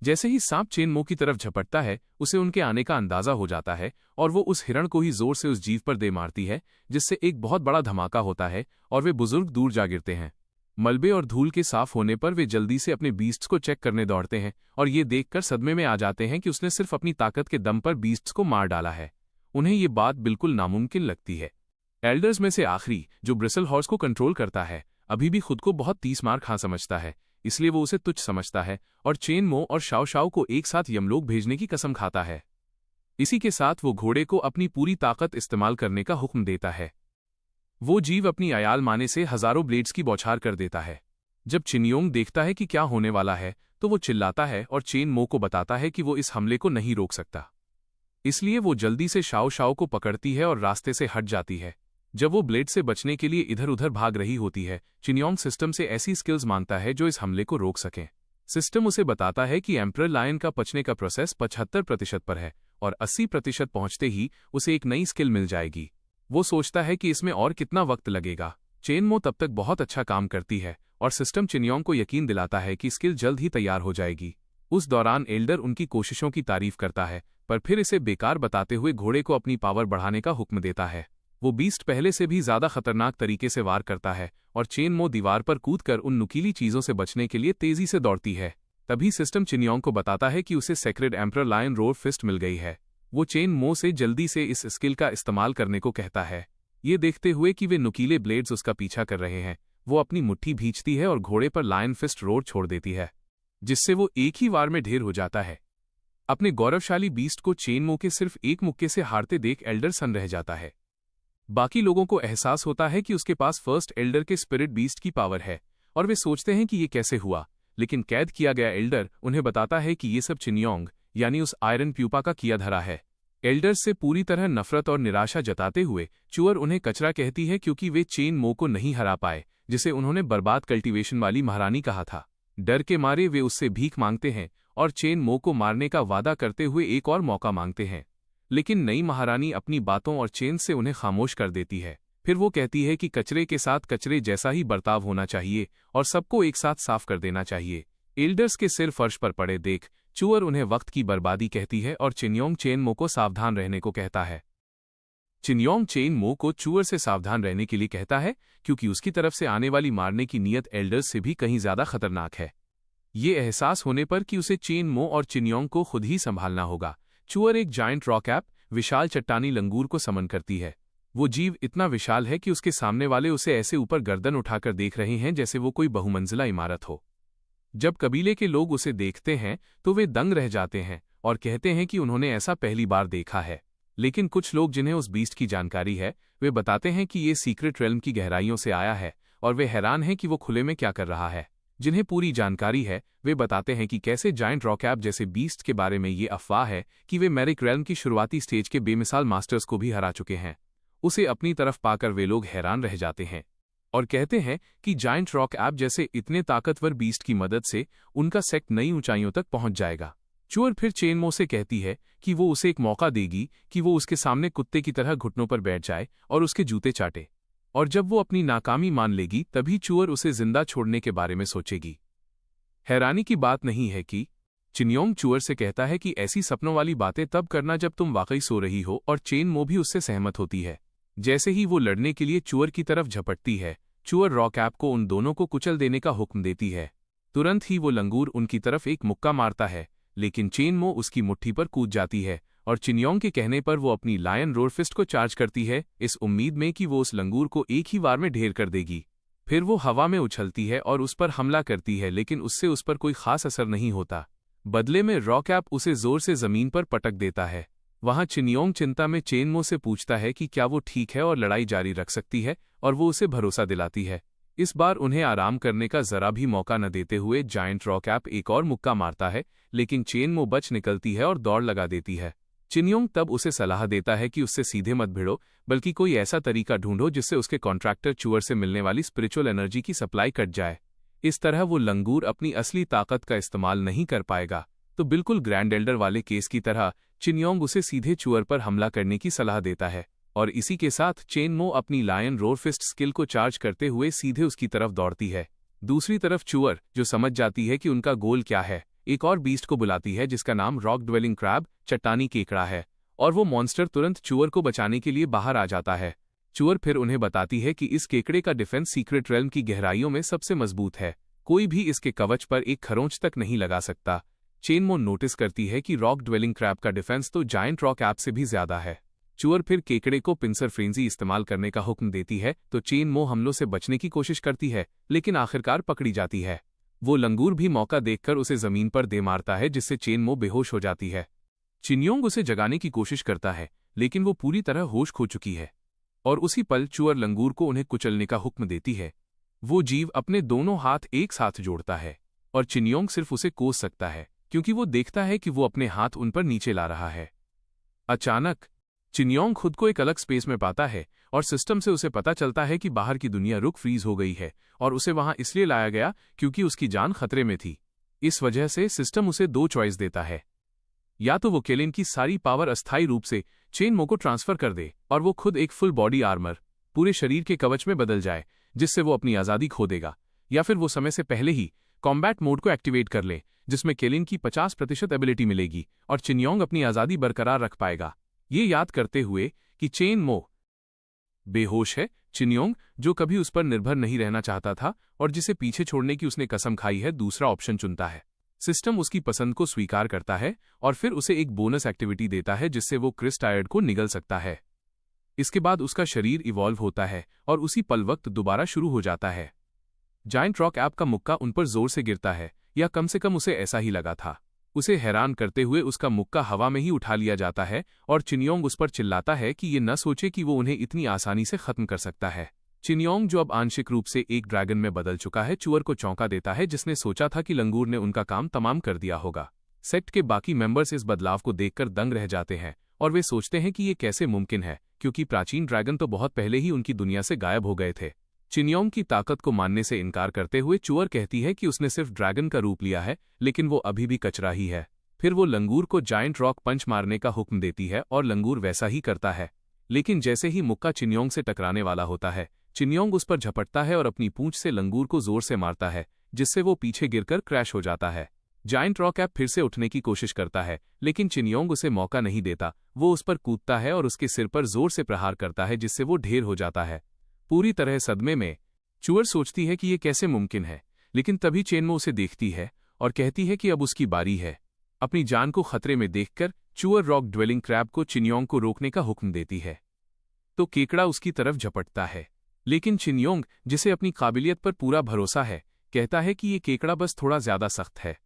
A: जैसे ही सांप चेन मो की तरफ झपटता है, उसे उनके आने का अंदाजा हो जाता है और वो उस हिरण को ही जोर से उस जीव पर दे मारती है, जिससे एक बहुत बड़ा धमाका होता है और वे बुजुर्ग दूर जा गिरते हैं। मलबे और धूल के साफ होने पर वे जल्दी से अपने बीस्ट्स को चेक करने दौड़ते हैं और ये देखकर सदमे में आ जाते हैं कि उसने सिर्फ अपनी ताकत के दम पर बीस्ट्स को मार डाला है। उन्हें ये बात बिल्कुल नामुमकिन लगती है। एल्डर्स में से आखिरी, जो ब्रिसल हॉर्स को कंट्रोल करता है, अभी भी खुद को बहुत 30 मार खा समझता है, इसलिए वो उसे तुच्छ समझता है और चेन मो और शाओ शाओ को एक साथ यमलोक भेजने की कसम खाता है। इसी के साथ वो घोड़े को अपनी पूरी ताकत इस्तेमाल करने का हुक्म देता है। वो जीव अपनी आयाल माने से हजारों ब्लेड्स की बौछार कर देता है। जब चिनयोंग देखता है कि क्या होने वाला है, तो वो चिल्लाता है और चेन मो को बताता है कि वो इस हमले को नहीं रोक सकता। इसलिए वो जल्दी से शाओ शाओ को पकड़ती है और रास्ते से हट जाती है। जब वो ब्लेड से बचने के लिए इधर उधर भाग रही होती है, चिनयोंग सिस्टम से ऐसी स्किल्स मांगता है जो इस हमले को रोक सकें। सिस्टम उसे बताता है कि एम्परर लायन का पचने का प्रोसेस 75% पर है और 80% पहुंचते ही उसे एक नई स्किल मिल जाएगी। वो सोचता है कि इसमें और कितना वक्त लगेगा। चेनमो तब तक बहुत अच्छा काम करती है और सिस्टम चिनयोंग को यकीन दिलाता है कि स्किल जल्द ही तैयार हो जाएगी। उस दौरान एल्डर उनकी कोशिशों की तारीफ करता है, पर फिर इसे बेकार बताते हुए घोड़े को अपनी पावर बढ़ाने का हुक्म देता है। वो बीस्ट पहले से भी ज्यादा खतरनाक तरीके से वार करता है और चेनमो दीवार पर कूदकर उन नुकीली चीजों से बचने के लिए तेजी से दौड़ती है। तभी सिस्टम चिनयोंग को बताता है कि उसे sacred emperor lion roar feast मिल गई है। वो चेनमो से जल्दी से इस स्किल का इस्तेमाल करने को कहता है। ये देखते हुए कि वे नुकीले ब्लेड्स उसका पीछा कर रहे हैं, वो अपनी मुट्ठी भींचती है और घोड़े पर लायन फिस्ट रोर छोड़ देती है, जिससे वो एक ही वार में ढेर हो जाता है। अपने गौरवशाली बीस्ट को चेनमो के सिर्फ एक मुक्के से हारते देख एल्डर सन रह जाता है। बाकी लोगों को एहसास होता है कि उसके पास फर्स्ट एल्डर के स्पिरिट बीस्ट की पावर है और वे सोचते हैं कि ये कैसे हुआ, लेकिन कैद किया गया एल्डर उन्हें बताता है कि ये सब चिनयोंग यानी उस आयरन प्यूपा का किया धरा है। एल्डर्स से पूरी तरह नफरत और निराशा जताते हुए चुअर उन्हें कचरा कहती है क्योंकि वे चेनमो को नहीं हरा पाए, जिसे उन्होंने बर्बाद कल्टीवेशन वाली महारानी कहा था। डर के मारे वे उससे भीख मांगते हैं और चेनमो को मारने का वादा करते हुए एक और मौका मांगते हैं, लेकिन नई महारानी अपनी बातों और चेन से उन्हें खामोश कर देती है। फिर वो कहती है कि कचरे के साथ कचरे जैसा ही बर्ताव होना चाहिए और सबको एक साथ साफ कर देना चाहिए। एल्डर्स के सिर फर्श पर पड़े देख चुअर उन्हें वक्त की बर्बादी कहती है और चिनयोंग चेनमो को सावधान रहने को कहता है। चिनयोंग चेनमो को चुअर से सावधान रहने के लिए कहता है क्योंकि उसकी तरफ से आने वाली मारने की नीयत एल्डर्स से भी कहीं ज्यादा खतरनाक है। ये एहसास होने पर कि उसे चेनमो और चिनयोंग को खुद ही संभालना होगा, चुअर एक जायंट रॉक ऐप विशाल चट्टानी लंगूर को समन करती है। वो जीव इतना विशाल है कि उसके सामने वाले उसे ऐसे ऊपर गर्दन उठाकर देख रहे हैं जैसे वो कोई बहुमंजिला इमारत हो। जब कबीले के लोग उसे देखते हैं तो वे दंग रह जाते हैं और कहते हैं कि उन्होंने ऐसा पहली बार देखा है। लेकिन कुछ लोग जिन्हें उस बीस्ट की जानकारी है वे बताते हैं कि ये सीक्रेट रेल्म की गहराइयों से आया है और वे हैरान हैं कि वो खुले में क्या कर रहा है। जिन्हें पूरी जानकारी है वे बताते हैं कि कैसे जायंट रॉकैप जैसे बीस्ट के बारे में ये अफवाह है कि वे मैरिक रेल्म की शुरुआती स्टेज के बेमिसाल मास्टर्स को भी हरा चुके हैं। उसे अपनी तरफ पाकर वे लोग हैरान रह जाते हैं और कहते हैं कि जायंट रॉक ऐप जैसे इतने ताकतवर बीस्ट की मदद से उनका सेक्ट नई ऊंचाइयों तक पहुंच जाएगा। चुअर फिर चेनमो से कहती है कि वो उसे एक मौका देगी कि वो उसके सामने कुत्ते की तरह घुटनों पर बैठ जाए और उसके जूते चाटे, और जब वो अपनी नाकामी मान लेगी तभी चुअर उसे जिंदा छोड़ने के बारे में सोचेगी। हैरानी की बात नहीं है कि चिनयोंग चुअर से कहता है कि ऐसी सपनों वाली बातें तब करना जब तुम वाकई सो रही हो, और चेनमो भी उससे सहमत होती है। जैसे ही वो लड़ने के लिए चुअर की तरफ झपटती है, चुअर रॉक ऐप को उन दोनों को कुचल देने का हुक्म देती है। तुरंत ही वो लंगूर उनकी तरफ एक मुक्का मारता है, लेकिन चेनमो उसकी मुट्ठी पर कूद जाती है और चिनयोंग के कहने पर वो अपनी लायन रोर फिस्ट को चार्ज करती है, इस उम्मीद में कि वो उस लंगूर को एक ही वार में ढेर कर देगी। फिर वो हवा में उछलती है और उस पर हमला करती है, लेकिन उससे उस पर कोई खास असर नहीं होता। बदले में रॉक ऐप उसे जोर से जमीन पर पटक देता है। वहां चिनयोंग चिंता में चेनमो से पूछता है कि क्या वो ठीक है और लड़ाई जारी रख सकती है, और वो उसे भरोसा दिलाती है। इस बार उन्हें आराम करने का जरा भी मौका न देते हुए जायंट रॉक ऐप एक और मुक्का मारता है, लेकिन चेनमो बच निकलती है और दौड़ लगा देती है। चिनयोंग तब उसे सलाह देता है कि उससे सीधे मत भिड़ो, बल्कि कोई ऐसा तरीका ढूंढो जिससे उसके कॉन्ट्रैक्टर चुअर से मिलने वाली स्पिरिचुअल एनर्जी की सप्लाई कट जाए। इस तरह वो लंगूर अपनी असली ताकत का इस्तेमाल नहीं कर पाएगा। तो बिल्कुल ग्रैंड एल्डर वाले केस की तरह चिनयोंग उसे सीधे चुअर पर हमला करने की सलाह देता है, और इसी के साथ चेनमो अपनी लायन रोर फिस्ट स्किल को चार्ज करते हुए सीधे उसकी तरफ दौड़ती है। दूसरी तरफ चुअर, जो समझ जाती है कि उनका गोल क्या है, एक और बीस्ट को बुलाती है जिसका नाम रॉक ड्वेलिंग क्रैब चट्टानी केकड़ा है, और वो मॉन्स्टर तुरंत चुअर को बचाने के लिए बाहर आ जाता है। चुअर फिर उन्हें बताती है कि इस केकड़े का डिफेंस सीक्रेट रेल्म की गहराइयों में सबसे मजबूत है, कोई भी इसके कवच पर एक खरोंच तक नहीं लगा सकता। चेनमो नोटिस करती है कि रॉक ड्वेलिंग क्रैब का डिफेंस तो जायंट रॉक ऐप से भी ज्यादा है। चुअर फिर केकड़े को पिंसर फ्रेंजी इस्तेमाल करने का हुक्म देती है, तो चेनमो हमलों से बचने की कोशिश करती है, लेकिन आखिरकार पकड़ी जाती है। वो लंगूर भी मौका देखकर उसे जमीन पर दे मारता है, जिससे चेनमो बेहोश हो जाती है। चिनयोंग उसे जगाने की कोशिश करता है, लेकिन वो पूरी तरह होश खो चुकी है, और उसी पल चुअर लंगूर को उन्हें कुचलने का हुक्म देती है। वो जीव अपने दोनों हाथ एक साथ जोड़ता है, और चिनयोंग सिर्फ उसे कोस सकता है क्योंकि वो देखता है कि वो अपने हाथ उन पर नीचे ला रहा है। अचानक चिनयोंग खुद को एक अलग स्पेस में पाता है, और सिस्टम से उसे पता चलता है कि बाहर की दुनिया रुक फ्रीज हो गई है, और उसे वहां इसलिए लाया गया क्योंकि उसकी जान खतरे में थी। इस वजह से सिस्टम उसे दो चॉइस देता है, या तो वो केलिन की सारी पावर अस्थायी रूप से चेनमो को ट्रांसफर कर दे और वो खुद एक फुल बॉडी आर्मर, पूरे शरीर के कवच में बदल जाए, जिससे वो अपनी आज़ादी खो देगा, या फिर वो समय से पहले ही कॉम्बैट मोड को एक्टिवेट कर ले, जिसमें केलिन की 50% एबिलिटी मिलेगी और चिनयोंग अपनी आज़ादी बरकरार रख पाएगा। ये याद करते हुए कि चेनमो बेहोश है, चिनयोंग, जो कभी उस पर निर्भर नहीं रहना चाहता था और जिसे पीछे छोड़ने की उसने कसम खाई है, दूसरा ऑप्शन चुनता है। सिस्टम उसकी पसंद को स्वीकार करता है और फिर उसे एक बोनस एक्टिविटी देता है जिससे वो क्रिस टायर्ड को निगल सकता है। इसके बाद उसका शरीर इवॉल्व होता है और उसी पल वक्त दोबारा शुरू हो जाता है। जायंट रॉक ऐप का मुक्का उन पर जोर से गिरता है, या कम से कम उसे ऐसा ही लगा था। उसे हैरान करते हुए उसका मुक्का हवा में ही उठा लिया जाता है और चिनयोंग उस पर चिल्लाता है कि ये न सोचे कि वो उन्हें इतनी आसानी से खत्म कर सकता है। चिनयोंग, जो अब आंशिक रूप से एक ड्रैगन में बदल चुका है, चूअर को चौंका देता है, जिसने सोचा था कि लंगूर ने उनका काम तमाम कर दिया होगा। सेक्ट के बाकी मेंबर्स इस बदलाव को देखकर दंग रह जाते हैं और वे सोचते हैं कि ये कैसे मुमकिन है, क्योंकि प्राचीन ड्रैगन तो बहुत पहले ही उनकी दुनिया से गायब हो गए थे। चिनयोंग की ताकत को मानने से इनकार करते हुए चूअर कहती है कि उसने सिर्फ ड्रैगन का रूप लिया है, लेकिन वो अभी भी कचरा ही है। फिर वो लंगूर को जायंट रॉक पंच मारने का हुक्म देती है और लंगूर वैसा ही करता है, लेकिन जैसे ही मुक्का चिनयोंग से टकराने वाला होता है, चिनयोंग उस पर झपटता है और अपनी पूंछ से लंगूर को जोर से मारता है, जिससे वो पीछे गिरकर क्रैश हो जाता है। जायंट रॉक ऐप फिर से उठने की कोशिश करता है, लेकिन चिनयोंग उसे मौका नहीं देता। वो उस पर कूदता है और उसके सिर पर जोर से प्रहार करता है, जिससे वो ढेर हो जाता है। पूरी तरह सदमे में चूअर सोचती है कि ये कैसे मुमकिन है, लेकिन तभी चेनमो उसे देखती है और कहती है कि अब उसकी बारी है। अपनी जान को खतरे में देखकर चूअर रॉक ड्वेलिंग क्रैब को चिनयोंग को रोकने का हुक्म देती है, तो केकड़ा उसकी तरफ झपटता है, लेकिन चिनयोंग, जिसे अपनी काबिलियत पर पूरा भरोसा है, कहता है कि ये केकड़ा बस थोड़ा ज्यादा सख्त है।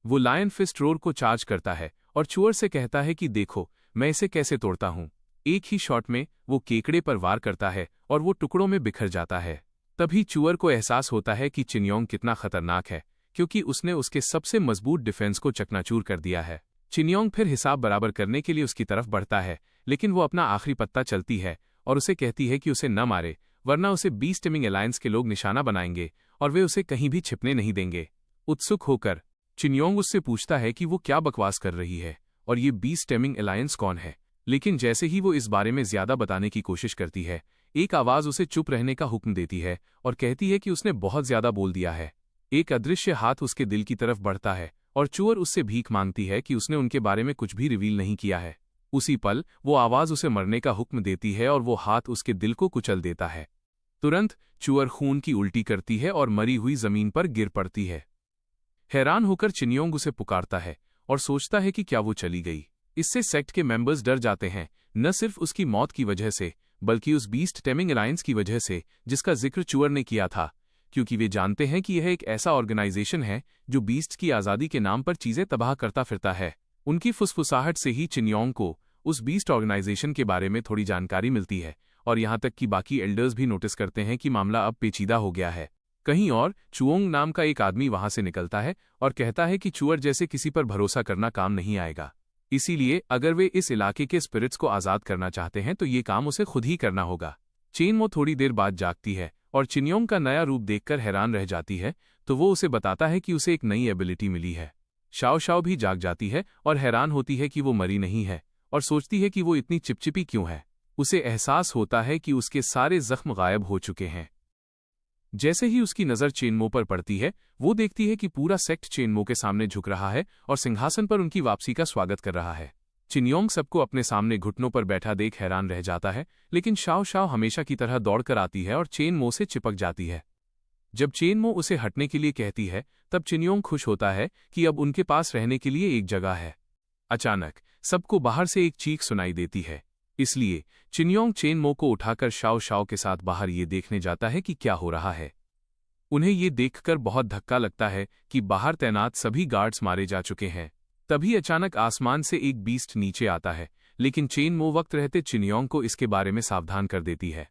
A: वो लायन फिस्ट रोर को चार्ज करता है और चूअर से कहता है कि देखो मैं इसे कैसे तोड़ता हूं। एक ही शॉट में वो केकड़े पर वार करता है और वो टुकड़ों में बिखर जाता है। तभी चूअर को एहसास होता है कि चिनयोंग कितना खतरनाक है, क्योंकि उसने उसके सबसे मजबूत डिफेंस को चकनाचूर कर दिया है। चिनयोंग फिर हिसाब बराबर करने के लिए उसकी तरफ बढ़ता है, लेकिन वो अपना आखिरी पत्ता चलती है और उसे कहती है कि उसे न मारे, वरना उसे बीस्ट टेमिंग अलायंस के लोग निशाना बनाएंगे और वे उसे कहीं भी छिपने नहीं देंगे। उत्सुक होकर चिनयोंग उससे पूछता है कि वो क्या बकवास कर रही है और ये बीस्ट टेमिंग अलायंस कौन है, लेकिन जैसे ही वो इस बारे में ज्यादा बताने की कोशिश करती है, एक आवाज उसे चुप रहने का हुक्म देती है और कहती है कि उसने बहुत ज्यादा बोल दिया है। एक अदृश्य हाथ उसके दिल की तरफ बढ़ता है और चूअर उससे भीख मांगती है कि उसने उनके बारे में कुछ भी रिवील नहीं किया है। उसी पल वो आवाज उसे मरने का हुक्म देती है और वो हाथ उसके दिल को कुचल देता है। तुरंत चूअर खून की उल्टी करती है और मरी हुई जमीन पर गिर पड़ती है। हैरान होकर चिनयोंग उसे पुकारता है और सोचता है कि क्या वो चली गई। इससे सेक्ट के मेंबर्स डर जाते हैं, न सिर्फ उसकी मौत की वजह से, बल्कि उस बीस्ट टेमिंग अलायंस की वजह से जिसका जिक्र चूअर ने किया था, क्योंकि वे जानते हैं कि यह एक ऐसा ऑर्गेनाइजेशन है जो बीस्ट की आज़ादी के नाम पर चीजें तबाह करता फिरता है। उनकी फुसफुसाहट से ही चिनयोंग को उस बीस्ट ऑर्गेनाइजेशन के बारे में थोड़ी जानकारी मिलती है और यहाँ तक कि बाकी एल्डर्स भी नोटिस करते हैं कि मामला अब पेचीदा हो गया है। कहीं और चुओंग नाम का एक आदमी वहां से निकलता है और कहता है कि चूअर जैसे किसी पर भरोसा करना काम नहीं आएगा, इसीलिए अगर वे इस इलाके के स्पिरिट्स को आज़ाद करना चाहते हैं तो ये काम उसे खुद ही करना होगा। चेनमो थोड़ी देर बाद जागती है और चिनयोंग का नया रूप देखकर हैरान रह जाती है, तो वो उसे बताता है कि उसे एक नई एबिलिटी मिली है। शाओ शाओ भी जाग जाती है और हैरान होती है कि वो मरी नहीं है और सोचती है कि वो इतनी चिपचिपी क्यों है। उसे एहसास होता है कि उसके सारे जख्म गायब हो चुके हैं। जैसे ही उसकी नज़र चेनमो पर पड़ती है, वो देखती है कि पूरा सेक्ट चेनमो के सामने झुक रहा है और सिंहासन पर उनकी वापसी का स्वागत कर रहा है। चिनयोंग सबको अपने सामने घुटनों पर बैठा देख हैरान रह जाता है, लेकिन शाओ शाओ हमेशा की तरह दौड़कर आती है और चेनमो से चिपक जाती है। जब चेनमो उसे हटने के लिए कहती है, तब चिनयोंग खुश होता है कि अब उनके पास रहने के लिए एक जगह है। अचानक सबको बाहर से एक चीख सुनाई देती है, इसलिए चिनयोंग चेनमो को उठाकर शाओ शाओ के साथ बाहर ये देखने जाता है कि क्या हो रहा है। उन्हें ये देखकर बहुत धक्का लगता है कि बाहर तैनात सभी गार्ड्स मारे जा चुके हैं। तभी अचानक आसमान से एक बीस्ट नीचे आता है, लेकिन चेनमो वक्त रहते चिनयोंग को इसके बारे में सावधान कर देती है।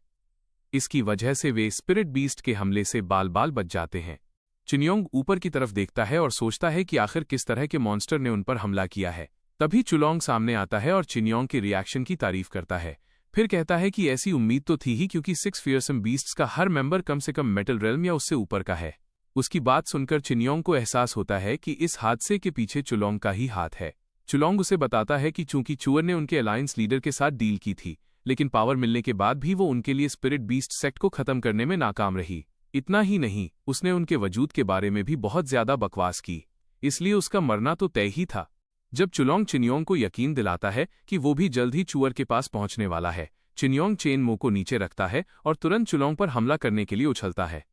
A: इसकी वजह से वे स्पिरिट बीस्ट के हमले से बाल बाल बच जाते हैं। चिनयोंग ऊपर की तरफ देखता है और सोचता है कि आखिर किस तरह के मॉन्स्टर ने उन पर हमला किया है। तभी चुलोंग सामने आता है और चिनयोंग के रिएक्शन की तारीफ करता है, फिर कहता है कि ऐसी उम्मीद तो थी ही, क्योंकि 6 फियरसम बीस्ट्स का हर मेंबर कम से कम मेटल रेल्म या उससे ऊपर का है। उसकी बात सुनकर चिनियोंग को एहसास होता है कि इस हादसे के पीछे चुलोंग का ही हाथ है। चुलोंग उसे बताता है कि चूंकि चुअर ने उनके अलायंस लीडर के साथ डील की थी, लेकिन पावर मिलने के बाद भी वो उनके लिए स्पिरिट बीस्ट सेक्ट को खत्म करने में नाकाम रही। इतना ही नहीं, उसने उनके वजूद के बारे में भी बहुत ज्यादा बकवास की, इसलिए उसका मरना तो तय ही था। जब चुलोंग चिनियोंग को यकीन दिलाता है कि वो भी जल्द ही चुअर के पास पहुंचने वाला है, चिनियोंग चेनमो को नीचे रखता है और तुरंत चुलोंग पर हमला करने के लिए उछलता है।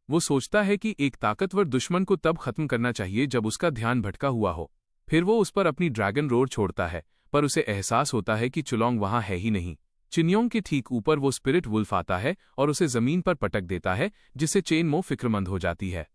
A: वो सोचता है कि एक ताकतवर दुश्मन को तब खत्म करना चाहिए जब उसका ध्यान भटका हुआ हो। फिर वो उस पर अपनी ड्रैगन रोर छोड़ता है, पर उसे एहसास होता है कि चुलोंग वहां है ही नहीं। चिनियोंग के ठीक ऊपर वो स्पिरिट वुल्फ आता है और उसे जमीन पर पटक देता है, जिससे चेनमो फिक्रमंद हो जाती है।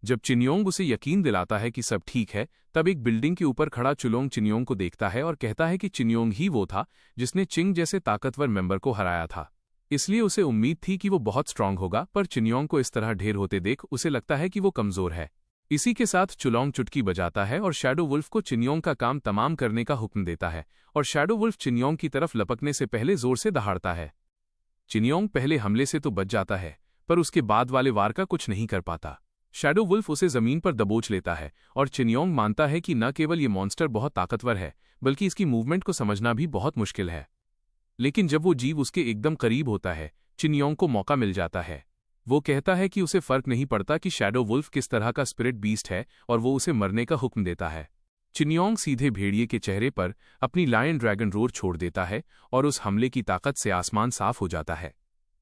A: जब चिनियोंग उसे यकीन दिलाता है कि सब ठीक है, तब एक बिल्डिंग के ऊपर खड़ा चुलोंग चिनियोंग को देखता है और कहता है कि चिनियोंग ही वो था जिसने चिंग जैसे ताकतवर मेंबर को हराया था। इसलिए उसे उम्मीद थी कि वो बहुत स्ट्रांग होगा, पर चिनियोंग को इस तरह ढेर होते देख उसे लगता है कि वो कमजोर है। इसी के साथ चुलोंग चुटकी बजाता है और शैडो वुल्फ को चिनियोंग का काम तमाम करने का हुक्म देता है, और शैडो वुल्फ चिनियोंग की तरफ लपकने से पहले जोर से दहाड़ता है। चिनियोंग पहले हमले से तो बच जाता है, पर उसके बाद वाले वार का कुछ नहीं कर पाता। शैडो वुल्फ उसे जमीन पर दबोच लेता है और चिनियोंग मानता है कि न केवल ये मॉन्स्टर बहुत ताकतवर है, बल्कि इसकी मूवमेंट को समझना भी बहुत मुश्किल है। लेकिन जब वो जीव उसके एकदम करीब होता है, चिनियोंग को मौका मिल जाता है। वो कहता है कि उसे फर्क नहीं पड़ता कि शैडो वुल्फ किस तरह का स्पिरिट बीस्ट है, और वो उसे मरने का हुक्म देता है। चिनियोंग सीधे भेड़िए के चेहरे पर अपनी लायन ड्रैगन रोर छोड़ देता है और उस हमले की ताकत से आसमान साफ हो जाता है।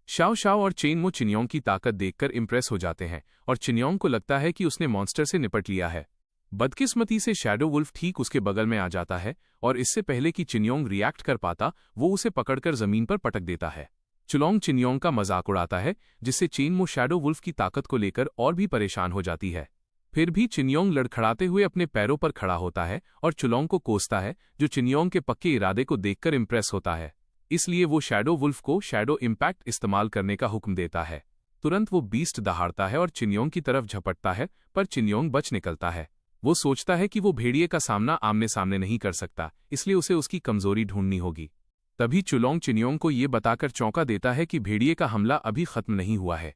A: शाओ शाओ और चेनमो चिनियोंग की ताकत देखकर इम्प्रेस हो जाते हैं और चिनियोंग को लगता है कि उसने मॉन्स्टर से निपट लिया है। बदकिस्मती से शैडो वुल्फ ठीक उसके बगल में आ जाता है और इससे पहले कि चिनियोंग रिएक्ट कर पाता, वो उसे पकड़कर जमीन पर पटक देता है। चुलोंग चिनियोंग का मजाक उड़ाता है, जिससे चेनमो शैडो वुल्फ की ताकत को लेकर और भी परेशान हो जाती है। फिर भी चिनियोंग लड़खड़ाते हुए अपने पैरों पर खड़ा होता है और चुलोंग को कोसता है, जो चिनियोंग के पक्के इरादे को देखकर इम्प्रेस होता है। इसलिए वो शैडो वुल्फ को शैडो इम्पैक्ट इस्तेमाल करने का हुक्म देता है। तुरंत वो बीस्ट दहाड़ता है और चिनियोंग की तरफ झपटता है, पर चिनियोंग बच निकलता है। वो सोचता है कि वो भेड़िए का सामना आमने सामने नहीं कर सकता, इसलिए उसे उसकी कमजोरी ढूंढनी होगी। तभी चुलोंग चिनियोंग को ये बताकर चौंका देता है कि भेड़िए का हमला अभी खत्म नहीं हुआ है।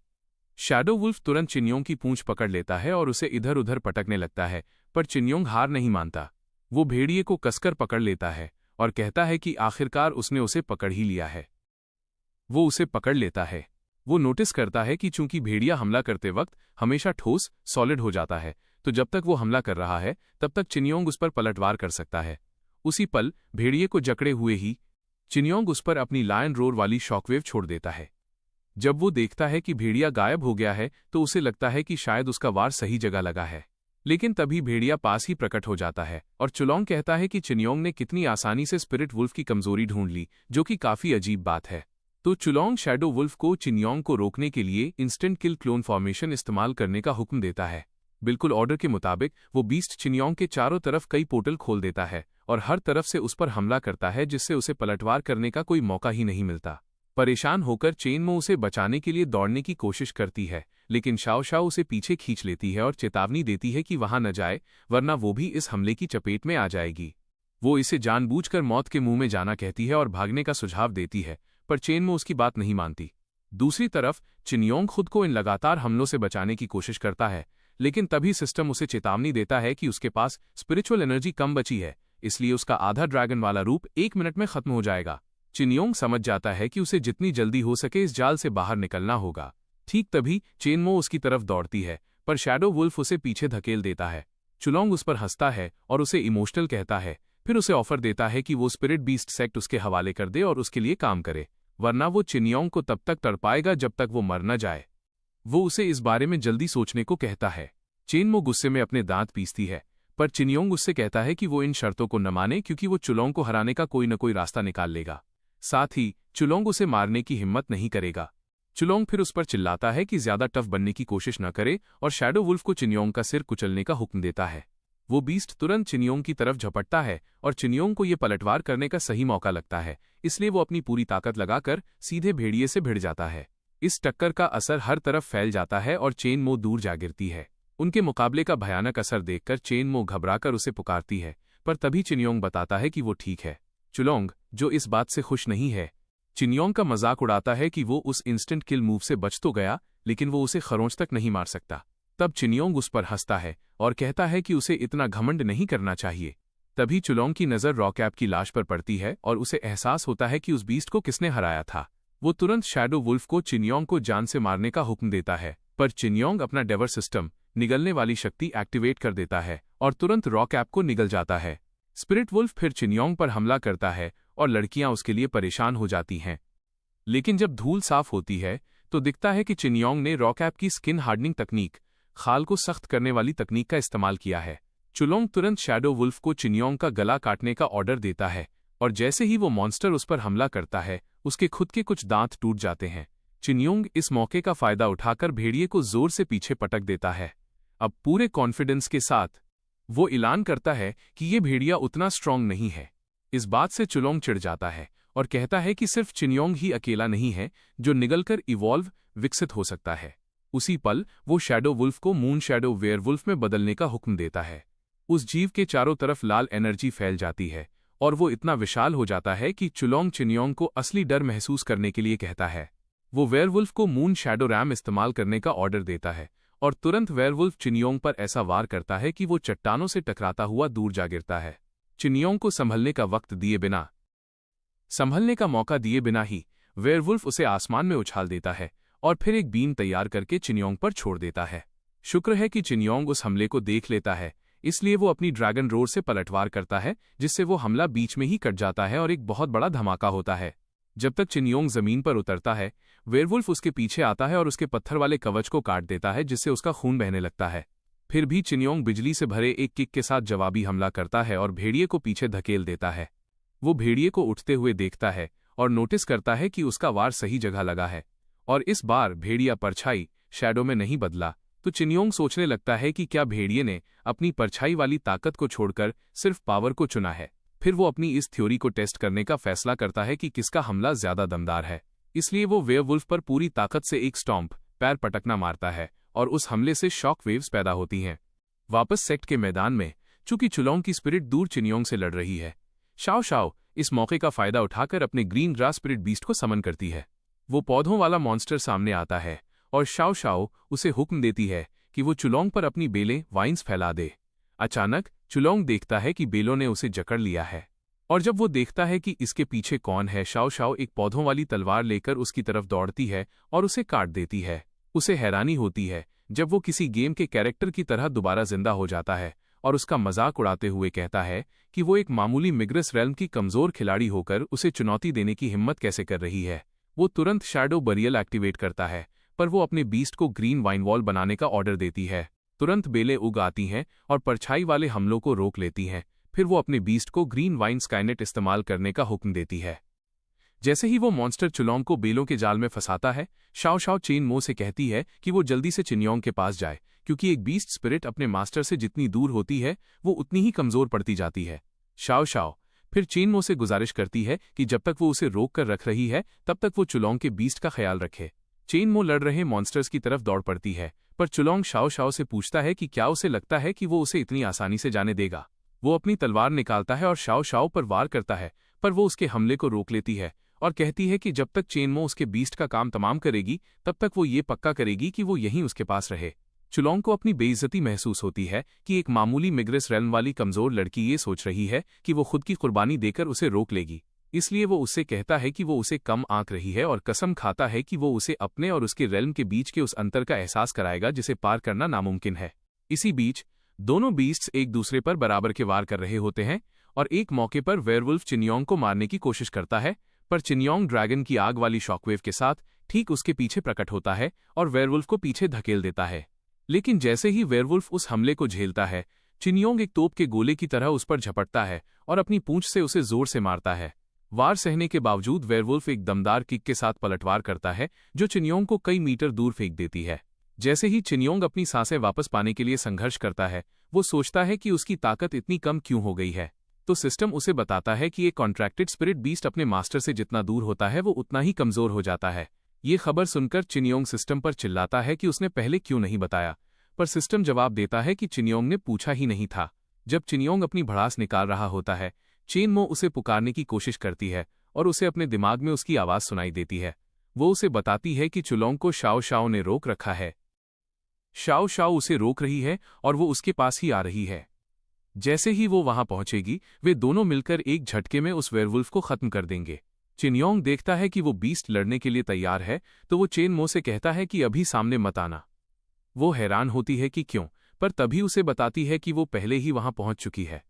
A: शैडो वुल्फ तुरंत चिनियोंग की पूंछ पकड़ लेता है और उसे इधर उधर पटकने लगता है, पर चिनियोंग हार नहीं मानता। वो भेड़िए को कसकर पकड़ लेता है और कहता है कि आखिरकार उसने उसे पकड़ ही लिया है। वो उसे पकड़ लेता है। वो नोटिस करता है कि चूंकि भेड़िया हमला करते वक्त हमेशा ठोस सॉलिड हो जाता है, तो जब तक वो हमला कर रहा है तब तक चिनियोंग उस पर पलटवार कर सकता है। उसी पल भेड़िए को जकड़े हुए ही चिनियोंग उस पर अपनी लायन रोर वाली शॉकवेव छोड़ देता है। जब वो देखता है कि भेड़िया गायब हो गया है, तो उसे लगता है कि शायद उसका वार सही जगह लगा है। लेकिन तभी भेड़िया पास ही प्रकट हो जाता है और चुलोंग कहता है कि चिनियोंग ने कितनी आसानी से स्पिरिट वुल्फ की कमजोरी ढूंढ ली, जो कि काफी अजीब बात है। तो चुलोंग शैडो वुल्फ को चिनियोंग को रोकने के लिए इंस्टेंट किल क्लोन फॉर्मेशन इस्तेमाल करने का हुक्म देता है। बिल्कुल ऑर्डर के मुताबिक वो बीस्ट चिनियोंग के चारों तरफ कई पोर्टल खोल देता है और हर तरफ से उस पर हमला करता है, जिससे उसे पलटवार करने का कोई मौका ही नहीं मिलता। परेशान होकर चेनमो उसे बचाने के लिए दौड़ने की कोशिश करती है, लेकिन शाओ शाओ उसे पीछे खींच लेती है और चेतावनी देती है कि वहां न जाए, वरना वो भी इस हमले की चपेट में आ जाएगी। वो इसे जानबूझकर मौत के मुंह में जाना कहती है और भागने का सुझाव देती है, पर चेनमो उसकी बात नहीं मानती। दूसरी तरफ चिनियोंग खुद को इन लगातार हमलों से बचाने की कोशिश करता है, लेकिन तभी सिस्टम उसे चेतावनी देता है कि उसके पास स्पिरिचुअल एनर्जी कम बची है, इसलिए उसका आधा ड्रैगन वाला रूप 1 मिनट में खत्म हो जाएगा। चिनियोंग समझ जाता है कि उसे जितनी जल्दी हो सके इस जाल से बाहर निकलना होगा। ठीक तभी चेनमो उसकी तरफ दौड़ती है, पर शैडो वुल्फ उसे पीछे धकेल देता है। चुलोंग उस पर हंसता है और उसे इमोशनल कहता है, फिर उसे ऑफर देता है कि वो स्पिरिट बीस्ट सेक्ट उसके हवाले कर दे और उसके लिए काम करे, वरना वो चिनियोंग को तब तक तड़पाएगा जब तक वो मर न जाए। वो उसे इस बारे में जल्दी सोचने को कहता है। चेनमो गुस्से में अपने दांत पीसती है, पर चिनियोंग उससे कहता है कि वो इन शर्तों को न माने, क्योंकि वो चुलोंग को हराने का कोई न कोई रास्ता निकाल लेगा। साथ ही चुलोंग उसे मारने की हिम्मत नहीं करेगा। चुलोंग फिर उस पर चिल्लाता है कि ज्यादा टफ बनने की कोशिश न करे और शैडो वुल्फ को चिनियोंग का सिर कुचलने का हुक्म देता है। वो बीस्ट तुरंत चिनियोंग की तरफ झपटता है और चिनियोंग को ये पलटवार करने का सही मौका लगता है, इसलिए वो अपनी पूरी ताकत लगाकर सीधे भेड़िए से भिड़ जाता है। इस टक्कर का असर हर तरफ फैल जाता है और चेनमो दूर जा गिरती है। उनके मुकाबले का भयानक असर देखकर चेनमो घबराकर उसे पुकारती है, पर तभी चिनियोंग बताता है कि वो ठीक है। चुलोंग, जो इस बात से खुश नहीं है, चिनियोंग का मजाक उड़ाता है कि वो उस इंस्टेंट किल मूव से बच तो गया, लेकिन वो उसे खरोंच तक नहीं मार सकता। तब चिनियोंग उस पर हंसता है और कहता है कि उसे इतना घमंड नहीं करना चाहिए। तभी चुलोंग की नज़र रॉकैप की लाश पर पड़ती है और उसे एहसास होता है कि उस बीस्ट को किसने हराया था। वो तुरंत शैडो वुल्फ को चिनियोंग को जान से मारने का हुक्म देता है, पर चिनियोंग अपना डेवर सिस्टम निगलने वाली शक्ति एक्टिवेट कर देता है और तुरंत रॉकैप को निगल जाता है। स्पिरिट वुल्फ फिर चिनियोंग पर हमला करता है और लड़कियां उसके लिए परेशान हो जाती हैं। लेकिन जब धूल साफ होती है तो दिखता है कि चिनियोंग ने रॉकैप की स्किन हार्डनिंग तकनीक, खाल को सख्त करने वाली तकनीक का इस्तेमाल किया है। चुलोंग तुरंत शैडो वुल्फ को चिनियोंग का गला काटने का ऑर्डर देता है और जैसे ही वो मॉन्स्टर उस पर हमला करता है उसके खुद के कुछ दांत टूट जाते हैं। चिनियोंग इस मौके का फायदा उठाकर भेड़िए को जोर से पीछे पटक देता है। अब पूरे कॉन्फिडेंस के साथ वो ऐलान करता है कि ये भेड़िया उतना स्ट्रांग नहीं है। इस बात से चुलोंग चिढ़ जाता है और कहता है कि सिर्फ चिनियोंग ही अकेला नहीं है जो निगलकर इवॉल्व विकसित हो सकता है। उसी पल वो शैडो वुल्फ को मून शैडो वेयरवुल्फ में बदलने का हुक्म देता है। उस जीव के चारों तरफ लाल एनर्जी फैल जाती है और वो इतना विशाल हो जाता है कि चुलोंग चिनियोंग को असली डर महसूस करने के लिए कहता है। वो वेयरवुल्फ को मून शैडो रैम इस्तेमाल करने का ऑर्डर देता है और तुरंत वेयरवुल्फ चिनियोंग पर ऐसा वार करता है कि वो चट्टानों से टकराता हुआ दूर जा गिरता है। चिनियोंग को संभलने का मौका दिए बिना ही वेयरवुल्फ उसे आसमान में उछाल देता है और फिर एक बीम तैयार करके चिनियोंग पर छोड़ देता है। शुक्र है कि चिनियोंग उस हमले को देख लेता है, इसलिए वो अपनी ड्रैगन रोर से पलटवार करता है, जिससे वो हमला बीच में ही कट जाता है और एक बहुत बड़ा धमाका होता है। जब तक चिनियोंग जमीन पर उतरता है, वेयरवुल्फ उसके पीछे आता है और उसके पत्थर वाले कवच को काट देता है, जिससे उसका खून बहने लगता है। फिर भी चिनियोंग बिजली से भरे एक किक के साथ जवाबी हमला करता है और भेड़िए को पीछे धकेल देता है। वो भेड़िए को उठते हुए देखता है और नोटिस करता है कि उसका वार सही जगह लगा है और इस बार भेड़िया परछाई शैडो में नहीं बदला। तो चिनियोंग सोचने लगता है कि क्या भेड़िए ने अपनी परछाई वाली ताकत को छोड़कर सिर्फ पावर को चुना है। फिर वो अपनी इस थ्योरी को टेस्ट करने का फैसला करता है कि किसका हमला ज्यादा दमदार है। इसलिए वो वेयरवुल्फ पर पूरी ताकत से एक स्टॉम्प, पैर पटकना मारता है और उस हमले से शॉक वेव्स पैदा होती हैं। वापस सेक्ट के मैदान में चूंकि चुलोंग की स्पिरिट दूर चिनियोंग से लड़ रही है, शाओ शाओ इस मौके का फायदा उठाकर अपने ग्रीन ग्रास स्पिरिट बीस्ट को समन करती है। वो पौधों वाला मॉन्स्टर सामने आता है और शाओ शाओ उसे हुक्म देती है कि वो चुलोंग पर अपनी बेलें वाइन्स फैला दे। अचानक चुलोंग देखता है कि बेलों ने उसे जकड़ लिया है और जब वो देखता है कि इसके पीछे कौन है, शाओ शाओ एक पौधों वाली तलवार लेकर उसकी तरफ दौड़ती है और उसे काट देती है। उसे हैरानी होती है जब वो किसी गेम के कैरेक्टर की तरह दोबारा जिंदा हो जाता है और उसका मजाक उड़ाते हुए कहता है कि वो एक मामूली मिग्रस रेल्म की कमजोर खिलाड़ी होकर उसे चुनौती देने की हिम्मत कैसे कर रही है। वो तुरंत शैडो बरियल एक्टिवेट करता है, पर वो अपने बीस्ट को ग्रीन वाइन वॉल बनाने का ऑर्डर देती है। तुरंत बेलें उग आती हैं और परछाई वाले हमलों को रोक लेती हैं। फिर वो अपने बीस्ट को ग्रीन वाइन स्काइनेट इस्तेमाल करने का हुक्म देती है। जैसे ही वो मॉन्स्टर चुलोंग को बेलों के जाल में फंसाता है, शाओ शाओ चेन मो से कहती है कि वो जल्दी से चिनियोंग के पास जाए, क्योंकि एक बीस्ट स्पिरिट अपने मास्टर से जितनी दूर होती है वो उतनी ही कमजोर पड़ती जाती है। शाओ शाओ फिर चेन मो से गुजारिश करती है कि जब तक वो उसे रोक कर रख रही है तब तक वो चुलोंग के बीस्ट का ख्याल रखे। चेन मो लड़ रहे मॉन्स्टर्स की तरफ दौड़ पड़ती है, पर चुलोंग शाओ शाओ से पूछता है कि क्या उसे लगता है कि वो उसे इतनी आसानी से जाने देगा। वो अपनी तलवार निकालता है और शाओ शाओ पर वार करता है, पर वो उसके हमले को रोक लेती है और कहती है कि जब तक चेनमो उसके बीस्ट का काम तमाम करेगी तब तक वो ये पक्का करेगी कि वो यहीं उसके पास रहे। चुलोंग को अपनी बेइज्जती महसूस होती है कि एक मामूली मिग्रस रेल्म वाली कमजोर लड़की ये सोच रही है कि वो खुद की कुर्बानी देकर उसे रोक लेगी। इसलिए वो उससे कहता है कि वो उसे कम आंक रही है और कसम खाता है कि वो उसे अपने और उसके रेल्म के बीच के उस अंतर का एहसास कराएगा जिसे पार करना नामुमकिन है। इसी बीच दोनों बीस्ट्स एक दूसरे पर बराबर के वार कर रहे होते हैं और एक मौके पर वेयरवुल्फ चिनियोंग को मारने की कोशिश करता है, पर चिनियोंग ड्रैगन की आग वाली शॉकवेव के साथ ठीक उसके पीछे प्रकट होता है और वेयरवुल्फ को पीछे धकेल देता है। लेकिन जैसे ही वेयरवुल्फ उस हमले को झेलता है, चिनियोंग एक तोप के गोले की तरह उस पर झपटता है और अपनी पूंछ से उसे जोर से मारता है। वार सहने के बावजूद वेयरवुल्फ एक दमदार किक के साथ पलटवार करता है जो चिनियोंग को कई मीटर दूर फेंक देती है। जैसे ही चिनियोंग अपनी सांसें वापस पाने के लिए संघर्ष करता है, वो सोचता है कि उसकी ताकत इतनी कम क्यों हो गई है, तो सिस्टम उसे बताता है कि एक कॉन्ट्रैक्टेड स्पिरिट बीस्ट अपने मास्टर से जितना दूर होता है वो उतना ही कमजोर हो जाता है। ये खबर सुनकर चिनियोंग सिस्टम पर चिल्लाता है कि उसने पहले क्यों नहीं बताया, पर सिस्टम जवाब देता है कि चिनियोंग ने पूछा ही नहीं था। जब चिनियोंग अपनी भड़ास निकाल रहा होता है, चेनमो उसे पुकारने की कोशिश करती है और उसे अपने दिमाग में उसकी आवाज सुनाई देती है। वो उसे बताती है कि चुलोंग को शाओ शाओ ने रोक रखा है। शाओ शाओ उसे रोक रही है और वो उसके पास ही आ रही है। जैसे ही वो वहां पहुंचेगी, वे दोनों मिलकर एक झटके में उस वेयरवुल्फ को खत्म कर देंगे। चिनयोंग देखता है कि वो बीस्ट लड़ने के लिए तैयार है, तो वो चेन मो से कहता है कि अभी सामने मत आना। वो हैरान होती है कि क्यों, पर तभी उसे बताती है कि वो पहले ही वहां पहुंच चुकी है।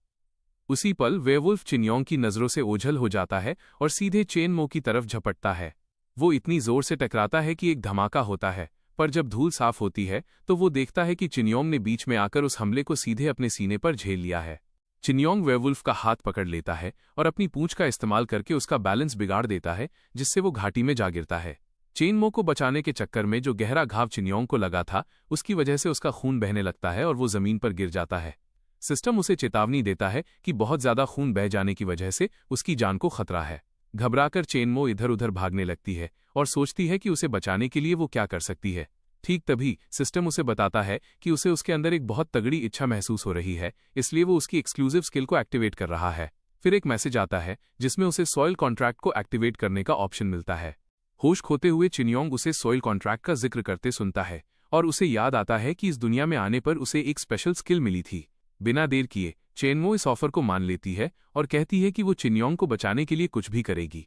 A: उसी पल वेयरवुल्फ चिनयोंग की नजरों से ओझल हो जाता है और सीधे चेन मो की तरफ झपटता है। वो इतनी जोर से टकराता है कि एक धमाका होता है, पर जब धूल साफ होती है तो वो देखता है कि चिनयोंग ने बीच में आकर उस हमले को सीधे अपने सीने पर झेल लिया है। चिनयोंग वेयरवुल्फ का हाथ पकड़ लेता है और अपनी पूंछ का इस्तेमाल करके उसका बैलेंस बिगाड़ देता है, जिससे वो घाटी में जा गिरता है। चेन मो को बचाने के चक्कर में जो गहरा घाव चिनयोंग को लगा था, उसकी वजह से उसका खून बहने लगता है और वो जमीन पर गिर जाता है। सिस्टम उसे चेतावनी देता है कि बहुत ज्यादा खून बह जाने की वजह से उसकी जान को खतरा है। घबराकर चेन मो इधर उधर भागने लगती है और सोचती है कि उसे बचाने के लिए वो क्या कर सकती है। ठीक तभी सिस्टम उसे बताता है कि उसे उसके अंदर एक बहुत तगड़ी इच्छा महसूस हो रही है, इसलिए वो उसकी एक्सक्लूसिव स्किल को एक्टिवेट कर रहा है। फिर एक मैसेज आता है जिसमें उसे सॉइल कॉन्ट्रैक्ट को एक्टिवेट करने का ऑप्शन मिलता है। होश खोते हुए चिनयोंग उसे सॉइल कॉन्ट्रैक्ट का जिक्र करते सुनता है और उसे याद आता है कि इस दुनिया में आने पर उसे एक स्पेशल स्किल मिली थी। बिना देर किए चेनमो इस ऑफर को मान लेती है और कहती है कि वो चिनयोंग को बचाने के लिए कुछ भी करेगी।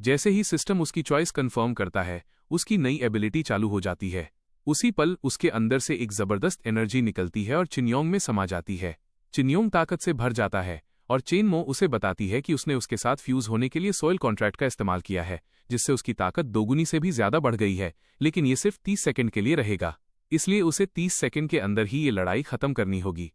A: जैसे ही सिस्टम उसकी चॉइस कंफर्म करता है, उसकी नई एबिलिटी चालू हो जाती है। उसी पल उसके अंदर से एक जबरदस्त एनर्जी निकलती है और चिनयोंग में समा जाती है। चिनयोंग ताकत से भर जाता है और चेनमो उसे बताती है कि उसने उसके साथ फ्यूज होने के लिए सॉइल कॉन्ट्रैक्ट का इस्तेमाल किया है, जिससे उसकी ताकत दोगुनी से भी ज्यादा बढ़ गई है, लेकिन ये सिर्फ 30 सेकंड के लिए रहेगा, इसलिए उसे 30 सेकंड के अंदर ही ये लड़ाई खत्म करनी होगी।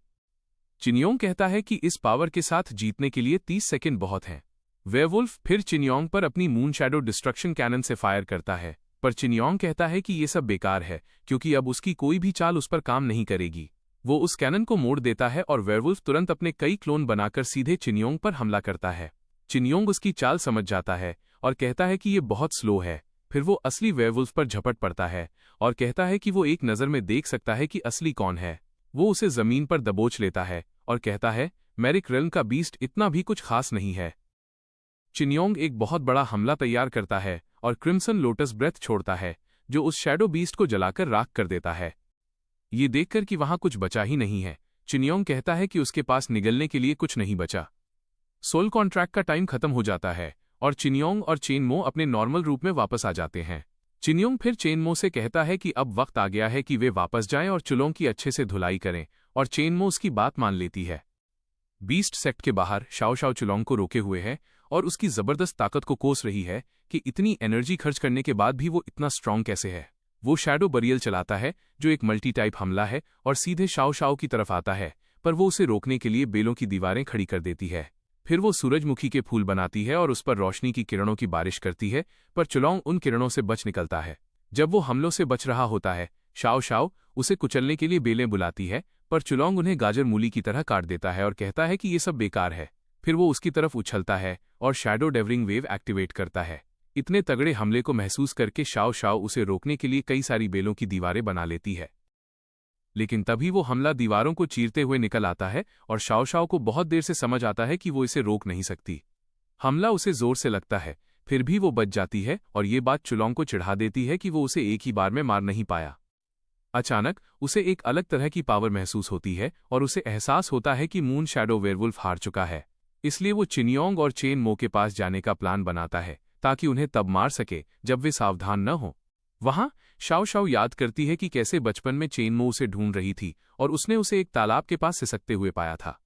A: चिनयोंग कहता है कि इस पावर के साथ जीतने के लिए 30 सेकंड बहुत हैं। वेयरवुल्फ फिर चिनयोंग पर अपनी मून शैडो डिस्ट्रक्शन कैनन से फायर करता है, पर चिनयोंग कहता है कि ये सब बेकार है क्योंकि अब उसकी कोई भी चाल उस पर काम नहीं करेगी। वो उस कैनन को मोड़ देता है और वेयरवुल्फ तुरंत अपने कई क्लोन बनाकर सीधे चिनयोंग पर हमला करता है। चिनयोंग उसकी चाल समझ जाता है और कहता है कि ये बहुत स्लो है। फिर वो असली वेयरवुल्फ पर झपट पड़ता है और कहता है कि वो एक नज़र में देख सकता है कि असली कौन है। वो उसे जमीन पर दबोच लेता है और कहता है, मेरिक रेल्म का बीस्ट इतना भी कुछ खास नहीं है। चिनयोंग एक बहुत बड़ा हमला तैयार करता है और क्रिम्सन लोटस ब्रेथ छोड़ता है, जो उस शैडो बीस्ट को जलाकर राख कर देता है। ये देखकर कि वहां कुछ बचा ही नहीं है, चिनयोंग कहता है कि उसके पास निगलने के लिए कुछ नहीं बचा। सोल कॉन्ट्रैक्ट का टाइम खत्म हो जाता है और चिनयोंग और चेनमो अपने नॉर्मल रूप में वापस आ जाते हैं। चिनयोंग फिर चेनमो से कहता है कि अब वक्त आ गया है कि वे वापस जाएं और चुलों की अच्छे से धुलाई करें, और चेनमो उसकी बात मान लेती है। बीस्ट सेक्ट के बाहर शाओ शाओ चुलोंग को रोके हुए है और उसकी जबरदस्त ताकत को कोस रही है कि इतनी एनर्जी खर्च करने के बाद भी वो इतना स्ट्रांग कैसे है। वो शैडो बरियल चलाता है जो एक मल्टी टाइप हमला है और सीधे शाओ शाओ की तरफ आता है, पर वो उसे रोकने के लिए बेलों की दीवारें खड़ी कर देती है। फिर वो सूरजमुखी के फूल बनाती है और उस पर रोशनी की किरणों की बारिश करती है, पर चुलोंग उन किरणों से बच निकलता है। जब वो हमलों से बच रहा होता है, शाओ शाओ उसे कुचलने के लिए बेलें बुलाती है, पर चुलोंग उन्हें गाजर मूली की तरह काट देता है और कहता है कि ये सब बेकार है। फिर वो उसकी तरफ उछलता है और शैडो डेवरिंग वेव एक्टिवेट करता है। इतने तगड़े हमले को महसूस करके शाओ शाओ उसे रोकने के लिए कई सारी बेलों की दीवारें बना लेती है, लेकिन तभी वो हमला दीवारों को चीरते हुए निकल आता है और शाओ शाओ को बहुत देर से समझ आता है कि वो इसे रोक नहीं सकती। हमला उसे जोर से लगता है, फिर भी वो बच जाती है और ये बात चुलोंग को चिढ़ा देती है कि वो उसे एक ही बार में मार नहीं पाया। अचानक उसे एक अलग तरह की पावर महसूस होती है और उसे एहसास होता है कि मून शैडो वेयरवुल्फ हार चुका है। इसलिए वो चिनयोंग और चेनमो के पास जाने का प्लान बनाता है ताकि उन्हें तब मार सके जब वे सावधान न हों। वहां शाओ शाओ याद करती है कि कैसे बचपन में चेनमो उसे ढूंढ रही थी और उसने उसे एक तालाब के पास सिसकते हुए पाया था।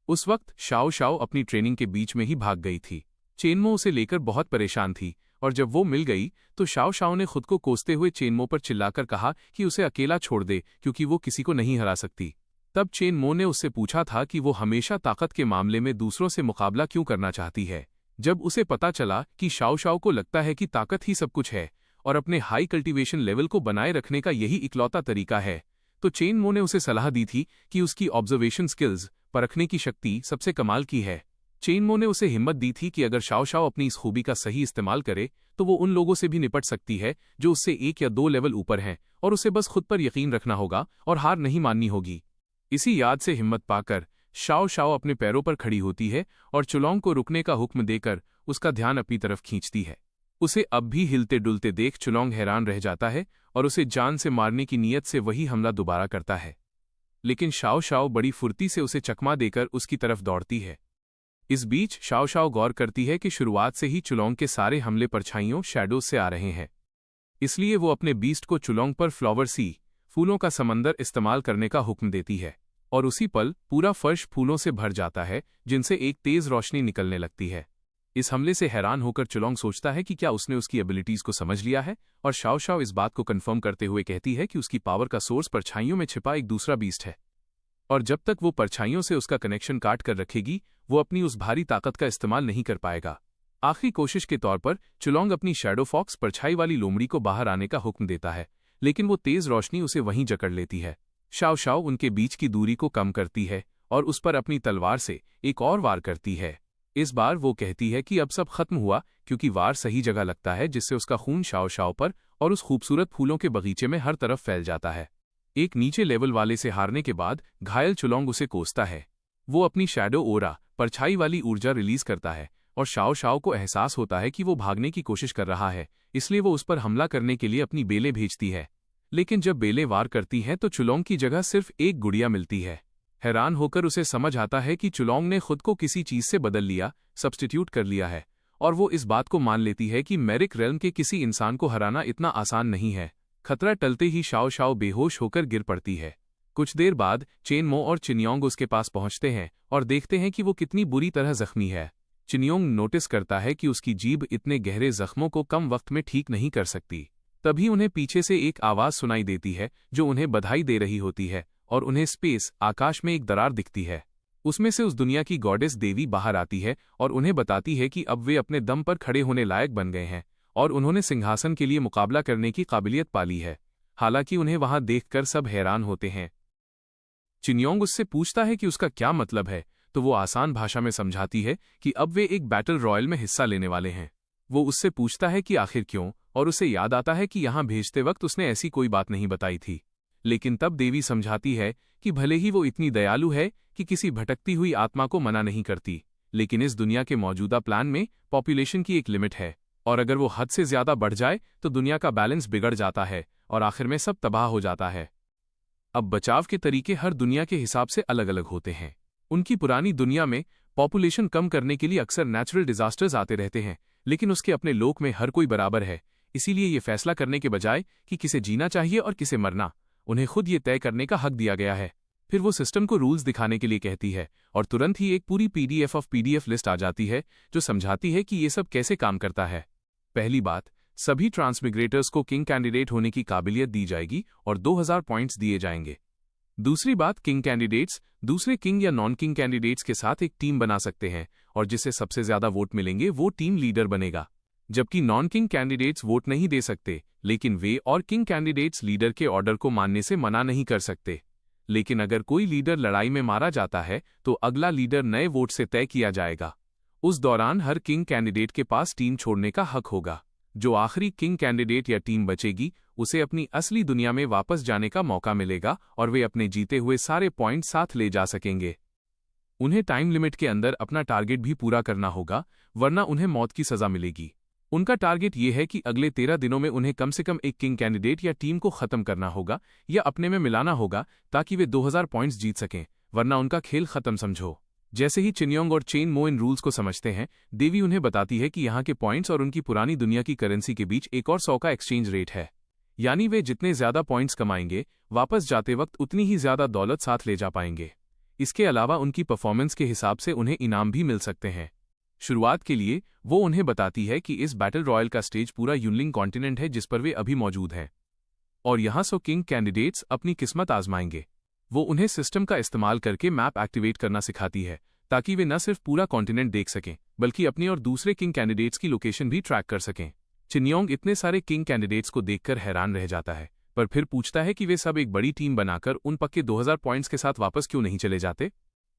A: उस वक्त शाओ शाओ अपनी ट्रेनिंग के बीच में ही भाग गई थी। चेनमो उसे लेकर बहुत परेशान थी और जब वो मिल गई तो शाओ शाओ ने खुद को कोसते हुए चेनमो पर चिल्लाकर कहा कि उसे अकेला छोड़ दे क्योंकि वो किसी को नहीं हरा सकती। तब चेनमो ने उससे पूछा था कि वो हमेशा ताकत के मामले में दूसरों से मुकाबला क्यों करना चाहती है। जब उसे पता चला कि शाओ शाओ को लगता है कि ताकत ही सब कुछ है और अपने हाई कल्टीवेशन लेवल को बनाए रखने का यही इकलौता तरीका है, तो चेनमो ने उसे सलाह दी थी कि उसकी ऑब्जर्वेशन स्किल्स, परखने की शक्ति सबसे कमाल की है। चेनमो ने उसे हिम्मत दी थी कि अगर शाओ शाओ अपनी इस खूबी का सही इस्तेमाल करे तो वो उन लोगों से भी निपट सकती है जो उससे 1 या 2 लेवल ऊपर हैं, और उसे बस खुद पर यकीन रखना होगा और हार नहीं माननी होगी। इसी याद से हिम्मत पाकर शाओ शाओ अपने पैरों पर खड़ी होती है और चुलोंग को रुकने का हुक्म देकर उसका ध्यान अपनी तरफ खींचती है। उसे अब भी हिलते डुलते देख चुलोंग हैरान रह जाता है और उसे जान से मारने की नीयत से वही हमला दोबारा करता है। लेकिन शाओ शाओ बड़ी फुर्ती से उसे चकमा देकर उसकी तरफ दौड़ती है। इस बीच शाओ शाओ गौर करती है कि शुरुआत से ही चुलोंग के सारे हमले परछाइयों शैडोज से आ रहे हैं। इसलिए वो अपने बीस्ट को चुलोंग पर फ्लावर सी, फूलों का समंदर इस्तेमाल करने का हुक्म देती है, और उसी पल पूरा फर्श फूलों से भर जाता है जिनसे एक तेज रोशनी निकलने लगती है। इस हमले से हैरान होकर चुलोंग सोचता है कि क्या उसने उसकी एबिलिटीज को समझ लिया है, और शाओ शाओ इस बात को कंफर्म करते हुए कहती है कि उसकी पावर का सोर्स परछाइयों में छिपा एक दूसरा बीस्ट है, और जब तक वो परछाइयों से उसका कनेक्शन काट कर रखेगी वो अपनी उस भारी ताकत का इस्तेमाल नहीं कर पाएगा। आखिरी कोशिश के तौर पर चुलोंग अपनी शैडो फॉक्स परछाई वाली लोमड़ी को बाहर आने का हुक्म देता है, लेकिन वो तेज रोशनी उसे वहीं जकड़ लेती है। शाओ शाओ उनके बीच की दूरी को कम करती है और उस पर अपनी तलवार से एक और वार करती है। इस बार वो कहती है कि अब सब खत्म हुआ, क्योंकि वार सही जगह लगता है जिससे उसका खून शाओ शाओ पर और उस खूबसूरत फूलों के बगीचे में हर तरफ फैल जाता है। एक नीचे लेवल वाले से हारने के बाद घायल चुलोंग उसे कोसता है। वो अपनी शैडो ओरा, परछाई वाली ऊर्जा रिलीज करता है और शाओ शाओ को एहसास होता है कि वो भागने की कोशिश कर रहा है, इसलिए वो उस पर हमला करने के लिए अपनी बेलें भेजती है। लेकिन जब बेलें वार करती हैं तो चुलोंग की जगह सिर्फ एक गुड़िया मिलती है। हैरान होकर उसे समझ आता है कि चुलोंग ने खुद को किसी चीज से बदल लिया, सब्स्टिट्यूट कर लिया है, और वो इस बात को मान लेती है कि मेरिक रेल्म के किसी इंसान को हराना इतना आसान नहीं है। खतरा टलते ही शाओ शाओ बेहोश होकर गिर पड़ती है। कुछ देर बाद चेनमो और चिन्योंग उसके पास पहुंचते हैं और देखते हैं कि वो कितनी बुरी तरह जख्मी है। चिन्योंग नोटिस करता है कि उसकी जीभ इतने गहरे जख्मों को कम वक्त में ठीक नहीं कर सकती। तभी उन्हें पीछे से एक आवाज सुनाई देती है जो उन्हें बधाई दे रही होती है, और उन्हें स्पेस, आकाश में एक दरार दिखती है। उसमें से उस दुनिया की गॉडेस देवी बाहर आती है और उन्हें बताती है कि अब वे अपने दम पर खड़े होने लायक बन गए हैं और उन्होंने सिंहासन के लिए मुकाबला करने की काबिलियत पाली है। हालांकि उन्हें वहां देखकर सब हैरान होते हैं। चिन्योंग उससे पूछता है कि उसका क्या मतलब है, तो वो आसान भाषा में समझाती है कि अब वे एक बैटल रॉयल में हिस्सा लेने वाले हैं। वो उससे पूछता है कि आखिर क्यों, और उसे याद आता है कि यहां भेजते वक्त उसने ऐसी कोई बात नहीं बताई थी। लेकिन तब देवी समझाती है कि भले ही वो इतनी दयालु है कि किसी भटकती हुई आत्मा को मना नहीं करती, लेकिन इस दुनिया के मौजूदा प्लान में पॉपुलेशन की एक लिमिट है, और अगर वो हद से ज्यादा बढ़ जाए तो दुनिया का बैलेंस बिगड़ जाता है और आखिर में सब तबाह हो जाता है। अब बचाव के तरीके हर दुनिया के हिसाब से अलग अलग होते हैं। उनकी पुरानी दुनिया में पॉपुलेशन कम करने के लिए अक्सर नेचुरल डिजास्टर्स आते रहते हैं, लेकिन उसके अपने लोक में हर कोई बराबर है। इसीलिए ये फैसला करने के बजाय कि किसे जीना चाहिए और किसे मरना, उन्हें खुद ये तय करने का हक दिया गया है। फिर वो सिस्टम को रूल्स दिखाने के लिए कहती है और तुरंत ही एक पूरी पीडीएफ ऑफ पीडीएफ लिस्ट आ जाती है जो समझाती है कि ये सब कैसे काम करता है। पहली बात, सभी ट्रांसमिग्रेटर्स को किंग कैंडिडेट होने की काबिलियत दी जाएगी और 2000 पॉइंट्स दिए जाएंगे। दूसरी बात, किंग कैंडिडेट्स दूसरे किंग या नॉन किंग कैंडिडेट्स के साथ एक टीम बना सकते हैं और जिसे सबसे ज्यादा वोट मिलेंगे वो टीम लीडर बनेगा। जबकि नॉन किंग कैंडिडेट्स वोट नहीं दे सकते, लेकिन वे और किंग कैंडिडेट्स लीडर के ऑर्डर को मानने से मना नहीं कर सकते। लेकिन अगर कोई लीडर लड़ाई में मारा जाता है तो अगला लीडर नए वोट से तय किया जाएगा। उस दौरान हर किंग कैंडिडेट के पास टीम छोड़ने का हक होगा। जो आखिरी किंग कैंडिडेट या टीम बचेगी उसे अपनी असली दुनिया में वापस जाने का मौका मिलेगा और वे अपने जीते हुए सारे पॉइंट साथ ले जा सकेंगे। उन्हें टाइम लिमिट के अंदर अपना टारगेट भी पूरा करना होगा, वरना उन्हें मौत की सजा मिलेगी। उनका टारगेट ये है कि अगले 13 दिनों में उन्हें कम से कम एक किंग कैंडिडेट या टीम को खत्म करना होगा या अपने में मिलाना होगा ताकि वे 2000 पॉइंट्स जीत सकें, वरना उनका खेल खत्म समझो। जैसे ही चिन्योंग और चेनमो इन रूल्स को समझते हैं, देवी उन्हें बताती है कि यहाँ के पॉइंट्स और उनकी पुरानी दुनिया की करेंसी के बीच एक और 100 का एक्सचेंज रेट है। यानी वे जितने ज्यादा पॉइंट्स कमाएंगे, वापस जाते वक्त उतनी ही ज्यादा दौलत साथ ले जा पाएंगे। इसके अलावा उनकी परफॉर्मेंस के हिसाब से उन्हें इनाम भी मिल सकते हैं। शुरुआत के लिए वो उन्हें बताती है कि इस बैटल रॉयल का स्टेज पूरा यूनलिंग कॉन्टिनेंट है जिस पर वे अभी मौजूद हैं, और यहाँ 100 किंग कैंडिडेट्स अपनी किस्मत आजमाएंगे। वो उन्हें सिस्टम का इस्तेमाल करके मैप एक्टिवेट करना सिखाती है ताकि वे न सिर्फ पूरा कॉन्टिनेंट देख सकें बल्कि अपनी और दूसरे किंग कैंडिडेट्स की लोकेशन भी ट्रैक कर सकें। चिन्योंग इतने सारे किंग कैंडिडेट्स को देखकर हैरान रह जाता है, पर फिर पूछता है कि वे सब एक बड़ी टीम बनाकर उन पक्के 2000 पॉइंट्स के साथ वापस क्यों नहीं चले जाते।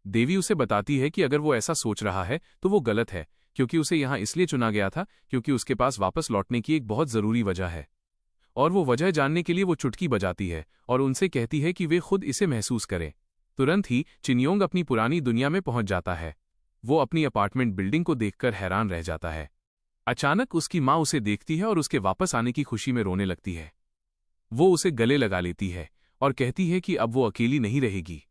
A: देवी उसे बताती है कि अगर वो ऐसा सोच रहा है तो वो गलत है, क्योंकि उसे यहाँ इसलिए चुना गया था क्योंकि उसके पास वापस लौटने की एक बहुत जरूरी वजह है, और वो वजह जानने के लिए वो चुटकी बजाती है और उनसे कहती है कि वे खुद इसे महसूस करें। तुरंत ही चिन्योंग अपनी पुरानी दुनिया में पहुंच जाता है। वो अपनी अपार्टमेंट बिल्डिंग को देखकर हैरान रह जाता है। अचानक उसकी माँ उसे देखती है और उसके वापस आने की खुशी में रोने लगती है। वो उसे गले लगा लेती है और कहती है कि अब वो अकेली नहीं रहेगी।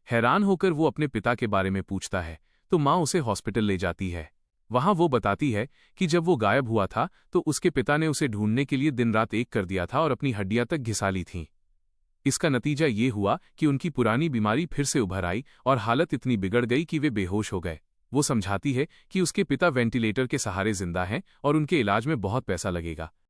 A: हैरान होकर वो अपने पिता के बारे में पूछता है तो माँ उसे हॉस्पिटल ले जाती है। वहां वो बताती है कि जब वो गायब हुआ था तो उसके पिता ने उसे ढूंढने के लिए दिन रात एक कर दिया था और अपनी हड्डियां तक घिसा ली थीं। इसका नतीजा ये हुआ कि उनकी पुरानी बीमारी फिर से उभर आई और हालत इतनी बिगड़ गई कि वे बेहोश हो गए। वो समझाती है कि उसके पिता वेंटिलेटर के सहारे जिंदा हैं और उनके इलाज में बहुत पैसा लगेगा।